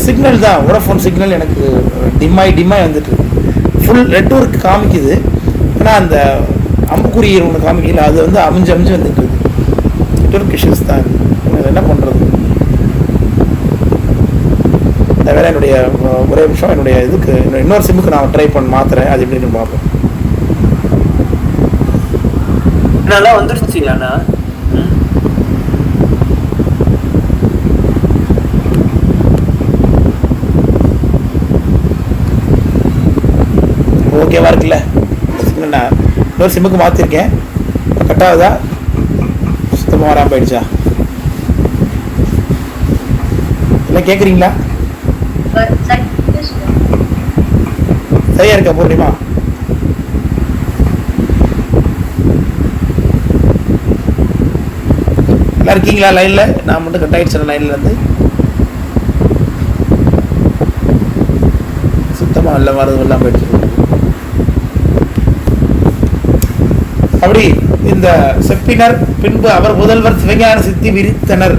சிக்னல் தான், வோடஃபோன் சிக்னல் எனக்கு டிம்மாய் வந்துட்டு இருக்கு. ஃபுல் நெட்வொர்க் காமிக்குது, ஆனால் அந்த அம்புக்குறி ஒன்று காமிக்கல, அது வந்து அமைஞ்சு வந்துட்டு இருக்கு. நெட்வொர்க் இஷ்யூஸ் தான். என்ன பண்ணுறது? வேற என்னுடைய ஒரே நிமிஷம், என்னுடைய இதுக்கு இன்னொரு சிம்முக்கு நான் ட்ரை மாத்துறேன், அது எப்படின்னு பார்ப்போம். நல்லா வந்துருச்சு. ஆனால் சிம்மாக இருக்குல்ல, இந்த சிம் நான் இன்னொரு சிம்முக்கு மாற்றிருக்கேன். கட்டாகுதா? சுத்தமாக வராமல் போயிடுச்சா? இல்லை கேட்குறீங்களா? சரியா இருக்கா பூர்ணிமா? எல்லாம் இருக்கீங்களா லைன்ல? நான் மட்டும் கட் ஆயிடுச்சேன் லைன்ல இருந்து. சுத்தமா வெள்ளம் வரது எல்லாம் போயிடுச்சு. அப்படி இந்த செப்பினர் பின்பு அவர் முதல்வர் சிவஞான சித்தி விரித்தனர்.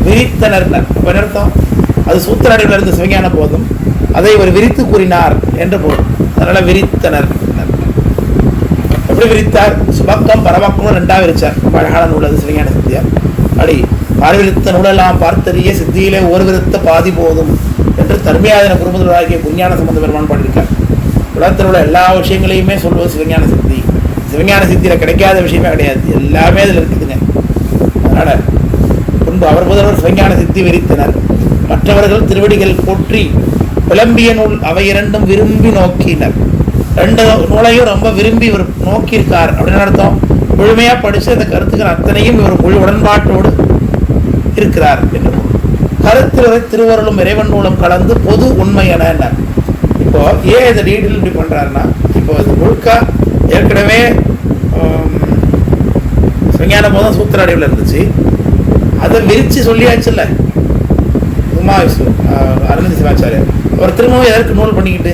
விரித்தனர் அப்ப அர்த்தம் அது சூத்திர அடிவில் இருந்து சிவஞான போதும் அதை ஒரு விரித்து கூறினார் என்று போதும். அதனால விரித்தனர். எப்படி விரித்தார்? சுபக்கம் பரவக்கம் ரெண்டாக விரிச்சார். அழகான நூல் அது சிவஞான சித்தியார். அப்படி பார்விரித்த நூலெல்லாம் பார்த்தறிய சித்தியிலே ஒரு விருத்த பாதி போதும் என்று தர்மியாதன குருமுதலாகிய குஞ்ஞான சம்பந்த பெருமான் பாடியிருக்கார். உலகத்தில் உள்ள எல்லா விஷயங்களையுமே சொல்வது சிவஞான சித்தி. சிவஞான சித்தியில கிடைக்காத விஷயமே கிடையாது, எல்லாமே அதில் இருக்குதுங்க. அதனால முன்பு அவர் முதல்வர் சிவஞான சித்தி விரித்தனர். மற்றவர்கள் திருவடிகள் போற்றி விளம்பிய நூல் அவை இரண்டும் விரும்பி நோக்கினர். ரெண்டு நூலையும் ரொம்ப விரும்பி இவர் நோக்கியிருக்கார் அப்படின்னு அர்த்தம். முழுமையா படிச்சு அந்த கருத்துக்கள் அத்தனையும் இவர் முழு உடன்பாட்டோடு இருக்கிறார் என்று. கருத்துரை திருவருளும் இறைவன் மூலம் கலந்து பொது உண்மை என. இப்போ ஏன் இதை டீட்டெயில் இப்படி பண்றாருன்னா, இப்போ இது முழுக்க ஏற்கனவே விஞ்ஞான போதும் சூத்திர அடைவில் இருந்துச்சு, அதை விரிச்சு சொல்லியாச்சுல்ல உமாவிசு அருணதி சிவாச்சாரியர். அவர் திரும்பவும் எதற்கு நூல் பண்ணிக்கிட்டு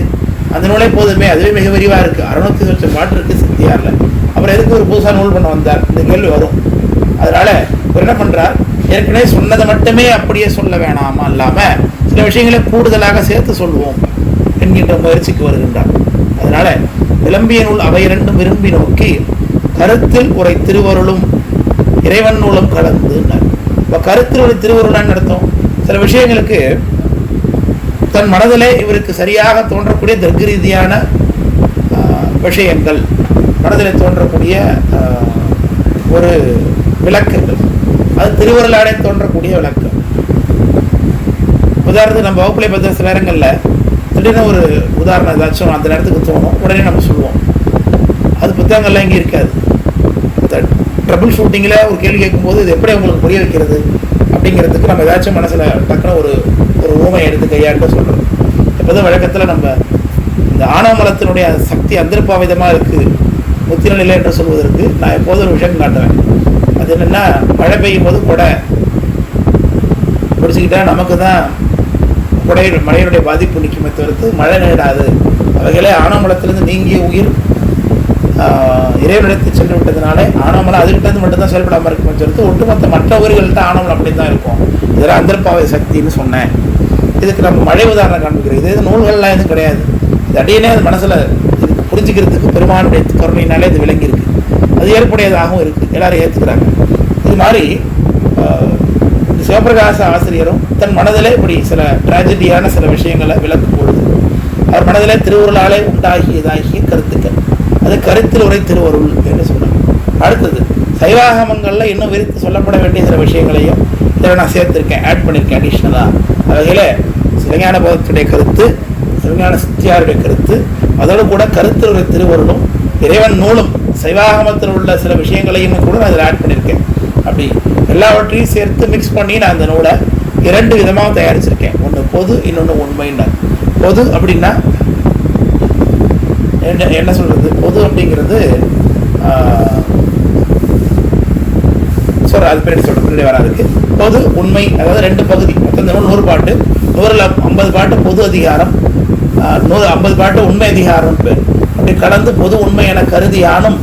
அந்த நூலே போதுமே, அதுவே மிக விரிவாக இருக்கு, 600 பாட்டு இருக்கு சித்தியார்ல, அப்புறம் எதுக்கு ஒரு புதுசாக நூல் பண்ண வந்தார்? இந்த கேள்வி வரும். அதனால அவர் என்ன பண்றார், ஏற்கனவே சொன்னதை மட்டுமே அப்படியே சொல்ல வேணாமா, இல்லாம சில விஷயங்களை கூடுதலாக சேர்த்து சொல்லுவோம் என்கின்ற முயற்சிக்கு வருகின்றார். அதனால விளம்பிய நூல் அவை இரண்டும் விரும்பி நோக்கி கருத்தில் உரை திருவருளும் இறைவன் நூலும் கலந்து. இப்போ கருத்தில் உரை திருவருளான்னு அர்த்தம், சில விஷயங்களுக்கு தன் மனதிலே இவருக்கு சரியாக தோன்றக்கூடிய தர்க்க ரீதியான விஷயங்கள், மனதில் தோன்றக்கூடிய ஒரு விளக்கங்கள், அது திருவருளாடே தோன்றக்கூடிய விளக்கம். உதாரணத்துக்கு நம்ம வகுப்புலை பற்றி சில நேரங்களில் திடீர்னு ஒரு உதாரணம் ஏதாச்சும் அந்த நேரத்துக்கு தோணும், உடனே நம்ம சொல்லுவோம். அது புத்தகங்கள்லாம் இங்கே இருக்காது. ட்ரபிள் ஷூட்டிங்கில் ஒரு கேள்வி கேட்கும்போது இது எப்படி உங்களுக்கு புரிய வைக்கிறது அப்படிங்கிறதுக்கு நம்ம ஏதாச்சும் மனசில் டக்குன்னு ஒரு ஊமை எடுத்து கையாண்டு சொல்கிறோம். எப்போதும் வழக்கத்தில் நம்ம இந்த ஆணவமலத்தினுடைய சக்தி அந்தர்பாவிதமாக இருக்குது முத்திர நிலை என்று சொல்வதற்கு நான் எப்போதும் ஒரு விஷயம் காட்டுவேன். அது என்னென்னா, மழை பெய்யும் போது கொடை பிடிச்சிக்கிட்டா நமக்கு தான் மழையினுடைய பாதிப்பு நிற்குமே தவிர்த்து மழை நேடாது. அவைகளே ஆணவமலத்திலிருந்து நீங்கிய உயிர் இறைவனிடத்து சென்று விட்டதுனாலே ஆணவமலம் அதுகிட்ட மட்டும்தான் செயல்படாமல் இருக்குமே தவிர்த்து ஒட்டுமொத்த மற்ற உயிர்கள்ட்ட ஆணவமலம் அப்படி தான் இருக்கும். இதெல்லாம் அந்தர்பாவை சக்தின்னு சொன்னேன். இதுக்கு நம்ம மழை உதாரணம் காண்பிக்கிறோம். இது நூல்கள்லாம் எதுவும் கிடையாது. இது அடியனே அது மனசில் புரிஞ்சுக்கிறதுக்கு பெருமானுடைய கருணையினாலே இது விளங்கி இருக்கு, அது ஏற்புடையதாகவும் இருக்குது, எல்லாரும் ஏற்றுக்கிறாங்க. இது மாதிரி சிவபிரகாச ஆசிரியரும் தன் மனதிலே இப்படி சில டிராஜடியான சில விஷயங்களை விளக்கும் பொழுது அவர் மனதிலே திருவுருளாலே உண்டாகியதாகிய கருத்துக்கள், அது கருத்தில் உரை திருவருள் என்று சொன்னார். அடுத்தது சைவாகமங்களில் இன்னும் விரித்து சொல்லப்பட வேண்டிய சில விஷயங்களையும் இதில் நான் சேர்த்திருக்கேன், ஆட் பண்ணியிருக்கேன் அடிஷ்னலாக. அவையில் சிவஞான போதத்துடைய கருத்து, சிவஞான சித்தியாருடைய கருத்து, அதோடு கூட கருத்தில் உரை திருவருளும் இறைவன் நூலும் சைவாகமத்தில் உள்ள சில விஷயங்களையும் கூட நான் இதில் ஆட் பண்ணியிருக்கேன். அப்படி எல்லாவற்றையும் சேர்த்து மிக்ஸ் பண்ணி நான் அந்த நூலை 2 விதமாக தயாரிச்சிருக்கேன். ஒன்று பொது, இன்னொன்று உண்மைன்னு. பொது அப்படின்னா என்ன சொல்றது, பொது அப்படிங்கிறது அது பின்னாடி சொல்றது வராதுக்கு. பொது உண்மை, அதாவது 2 பகுதி, மொத்தம் 100 பாட்டு, 100ல் 50 பாட்டு பொது அதிகாரம், 50 பாட்டு உண்மை அதிகாரம் பேர். அப்படி கலந்து பொது உண்மை என கருதி யானும்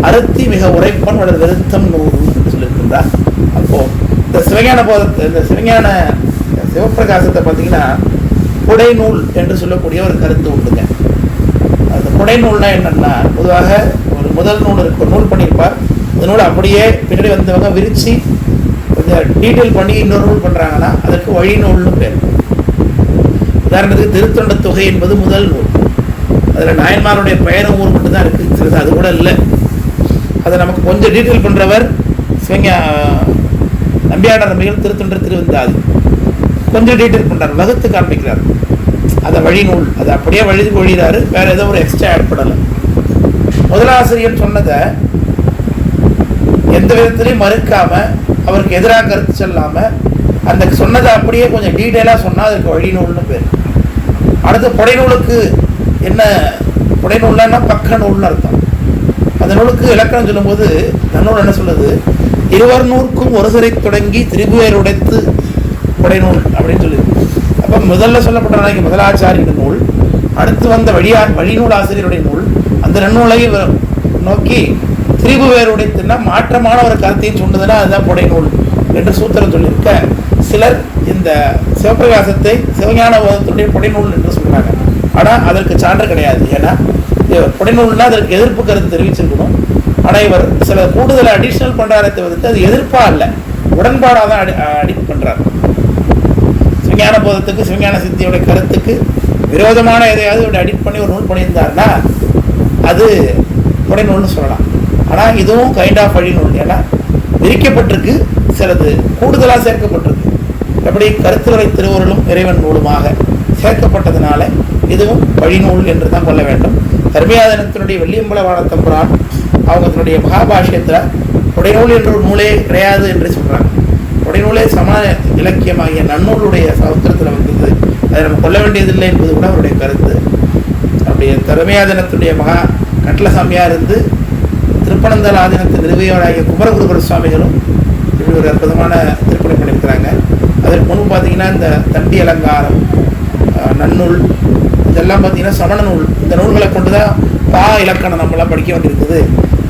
அறுத்தி மிக உரைப்பன் வளர் விருத்தம் 100 என்று சொல்லியிருக்கின்றார். அப்போ இந்த சிவஞான போதத்தை, இந்த சிவஞான சிவபிரகாசத்தை பார்த்தீங்கன்னா குடை நூல் என்று சொல்லக்கூடிய ஒரு கருத்து உண்டுங்க. அந்த குடை நூல்னா என்னன்னா, பொதுவாக ஒரு முதல் நூல் இருக்கு, ஒரு நூல் பண்ணியிருப்பார், அந்த நூல் அப்படியே பின்னாடி வந்தவங்க விரிச்சு கொஞ்சம் டீட்டெயில் பண்ணி இன்னொரு நூல் பண்ணுறாங்கன்னா அதற்கு வழி நூல்னு பேர். உதாரணத்துக்கு திருத்தொண்ட தொகை என்பது முதல் நூல், அதில் நாயன்மாருடைய பெயரும் ஊர் மட்டும்தான் இருக்குது, சிலது அது கூட இல்லை. அதை நமக்கு கொஞ்சம் டீட்டெயில் பண்ணுறவர் நம்பியாண்டார் நம்பிகள் திருத்தொண்டர் திருவந்தாதி கொஞ்சம் டீட்டெயில் பண்ணுறார், வகுத்து காண்பிக்கிறார். அந்த வழிநூல் அதை அப்படியே வழிகிறாரு, வேற ஏதோ ஒரு எக்ஸ்ட்ரா ஆட் பண்ணலை. முதலாசிரியர் சொன்னதை எந்த விதத்திலையும் மறுக்காம, அவருக்கு எதிராக கருத்து சொல்லாமல், அந்த சொன்னதை அப்படியே கொஞ்சம் டீட்டெயிலாக சொன்னால் அதுக்கு வழிநூல்னு பேர். அடுத்து புடைநூலுக்கு என்ன, புடைநூல்னா பக்க நூல்னு அர்த்தம். அந்த நூலுக்கு இலக்கணம் சொல்லும்போது நன்னூல் என்ன சொல்லுது, இருவர் நூற்கும் ஒரு சிறை தொடங்கி திரிபுவேர் உடைத்து புடைநூல் அப்படின்னு சொல்லுது. அப்போ முதல்ல சொல்லப்பட்ட நாளைக்கு முதலாச்சாரியின் நூல், அடுத்து வந்த வழிநூல் ஆசிரியருடைய நூல், அந்த நன்னூலை நோக்கி திரிபுவேர் உடைத்துன்னா மாற்றமான ஒரு கருத்தையும் சொன்னதுன்னா அதுதான் புடைநூல் என்று சூத்திரம் சொல்லியிருக்க, சிலர் இந்த சிவபிரகாசத்தை சிவஞான போதத்துடைய புடைநூல் என்று சொல்கிறாங்க. ஆனால் அதற்கு சான்று கிடையாது. ஏன்னா புடைநூல்னா அதற்கு எதிர்ப்பு கருத்து தெரிவிச்சிருக்கணும். ஆனால் இவர் சில கூடுதல் அடிஷ்னல் பண்ணுறாரே தவிர்த்து அது எதிர்ப்பாக இல்லை, உடன்பாடாக தான் அடிட் பண்ணுறார். சிவஞான போதத்துக்கு சிவஞான சித்தியோடைய கருத்துக்கு விரோதமான எதையாவது இவர் அடிட் பண்ணி ஒரு நூல் பண்ணியிருந்தாருன்னா அது புடைநூல்னு சொல்லலாம். ஆனால் இதுவும் கைண்ட் ஆஃப் வழிநூல். ஏன்னா விரிக்கப்பட்டிருக்கு, சிலது கூடுதலாக சேர்க்கப்பட்டிருக்கு. எப்படி கருத்துரை திருவருளும் இறைவன் நூலுமாக சேர்க்கப்பட்டதுனால இதுவும் வழிநூல் என்று தான் கொள்ள வேண்டும். தர்மியாதனத்தினுடைய வெள்ளியம்பல வானத்தம்புரான் அவங்க தன்னுடைய மகாபாஷ்யத்தில் புடைநூல் என்ற ஒரு நூலே கிடையாது என்று சொல்கிறாங்க. புடைநூலே சமண இலக்கியமாகிய நன்னூலுடைய சமுத்திரத்தில் வந்தது, அதை நம்ம கொள்ள வேண்டியதில்லை என்பது கூட அவருடைய கருத்து. அப்படியே தர்மியாதனத்துடைய மகா கட்டளசாமியாக இருந்து திருப்பனந்தல் ஆதீனத்தின் நிறுவியவராகிய குமரகுருபர சுவாமிகளும் இப்படி ஒரு அற்புதமான திருப்பணி பண்ணியிருக்கிறாங்க. அதற்கு முன்பு பார்த்தீங்கன்னா இந்த தண்டி அலங்காரம், நன்னூல், இதெல்லாம் பார்த்தீங்கன்னா சமண நூல். இந்த நூல்களை கொண்டு தான் இலக்கணம் நம்மளாம் படிக்க வேண்டியிருக்குது.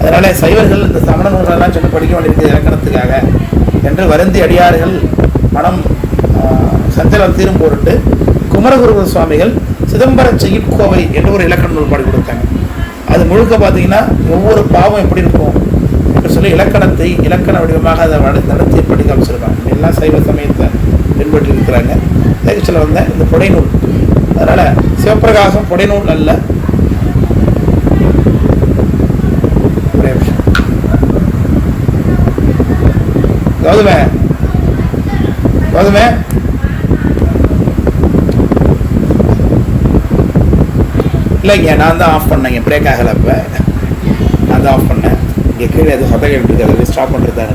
அதனால சைவர்கள் இந்த சமண நூல்களெல்லாம் சொல்லி படிக்க வேண்டியிருக்குது இலக்கணத்துக்காக என்று வருந்தி அடியார்கள் மனம் சஞ்சலம் தீரும் பொருட்டு குமரகுருபர சுவாமிகள் சிதம்பர செய்யுட்கோவை என்று ஒரு இலக்கண நூல் பாடி கொடுத்தாங்க. அது முழுக்க பார்த்தீங்கன்னா ஒவ்வொரு பாவம் எப்படி இருக்கும் என்று சொல்லி இலக்கணத்தை இலக்கண வடிவமாக அதை நடத்தி படி காமிச்சிருக்காங்க. எல்லாம் சைவ சமயத்தை பின்பற்றி இருக்கிறாங்க. அதுக்கு சொல்ல வந்த இந்த புடைநூல், அதனால சிவபிரகாசம் புடைநூல் அல்ல. கௌதமே கௌதமே இல்லைங்க, நான் தான் ஆஃப் பண்ணேங்க, பிரேக் ஆகலை. இப்போ நான் தான் ஆஃப் பண்ணேன். இங்கே கீழே எதுவும் சத்தம் கேட்டுருக்காது, ஸ்டாப் பண்ணுறது தான்.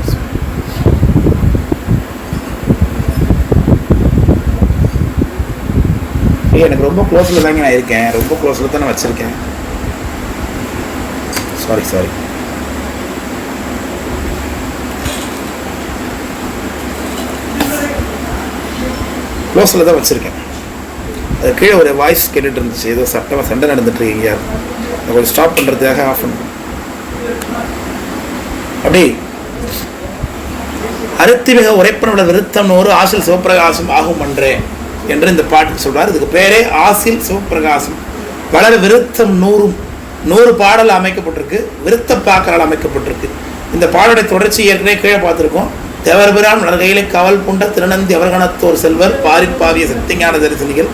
எனக்கு ரொம்ப க்ளோஸில் தாங்க நான் இருக்கேன், ரொம்ப க்ளோஸில் தான் நான் வச்சுருக்கேன். சாரி க்ளோஸில் தான் வச்சுருக்கேன். அது கீழே ஒரு வாய்ஸ் கேட்டுட்டு இருந்துச்சு, ஏதோ சண்டை நடந்துட்டு இருக்கீங்க, கொஞ்சம் ஸ்டாப் பண்ணுறதுக்காக ஆஃப் பண்ண. அப்படி அறுத்தி மிக உரைப்பனோட விருத்தம் நூறு ஆசில் சிவபிரகாசம் ஆகும் அன்றே என்று இந்த பாட்டுக்கு சொல்றார். இதுக்கு பேரே ஆசில் சிவபிரகாசம். வளர விருத்தம் 100 பாடல் அமைக்கப்பட்டிருக்கு, விருத்த பாக்கரால் அமைக்கப்பட்டிருக்கு. இந்த பாடலுடைய தொடர்ச்சி ஏற்கனவே கீழே பார்த்துருக்கோம். தேவர்பிரான் நல்கையிலே கவல் பூண்ட திருநந்தி அவர்கணத்தோர் செல்வர் பாரிப்பாவிய சத்தியஞான தரிசனிகள்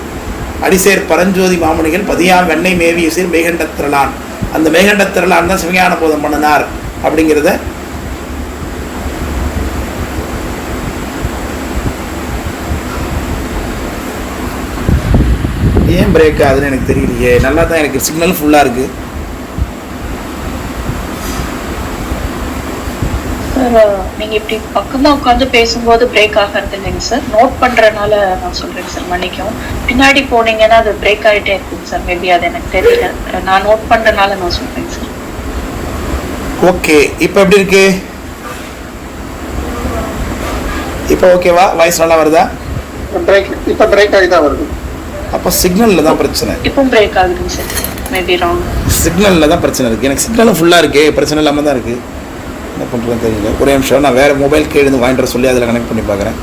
அடிசேர் பரஞ்சோதி மாமுனிகள் பதியாம் வெண்ணெய் மேவிய சீர் மேகண்டத்திரளான். அந்த மேகண்டத்திரளான் தான் சிவஞான போதம் பண்ணினார் அப்படிங்கிறத ஏன் பிரேக் ஆகுதுன்னு எனக்கு தெரியலையே. நல்லா தான் எனக்கு சிக்னல் ஃபுல்லாக இருக்குது. சார் நீங்க இப்படி பக்கம் தான் உட்காந்து பேசும்போது பிரேக் ஆகிறது இல்லைங்க சார், நோட் பண்றதுனால நான் சொல்றேங்க சார், மன்னிக்கும். பின்னாடி போனீங்கன்னா அது பிரேக் ஆகிட்டே இருக்குங்க சார், மேபி அது எனக்கு தெரியல, நான் நோட் பண்றதுனால நான் சொல்றேங்க சார். ஓகே, இப்போ எப்படி இருக்கு? இப்போ ஓகேவா? வாய்ஸ் நல்லா வருதா? இப்போ பிரேக் ஆகி தான் வருது. அப்போ சிக்னலில் தான் பிரச்சனை. இப்போ பிரேக் ஆகுதுங்க சார், மேபி ராங். சிக்னலில் தான் பிரச்சனை இருக்குது. எனக்கு சிக்னலும் ஃபுல்லாக இருக்குது, பிரச்சனை இல்லாமல் தான் இருக்குது. என்ன பண்ணுறதுன்னு தெரியல. ஒரே நிமிஷம், நான் வேறு மொபைல் கேடு வாங்கிட்டு சொல்லி அதில் கனெக்ட் பண்ணி பார்க்குறேன்.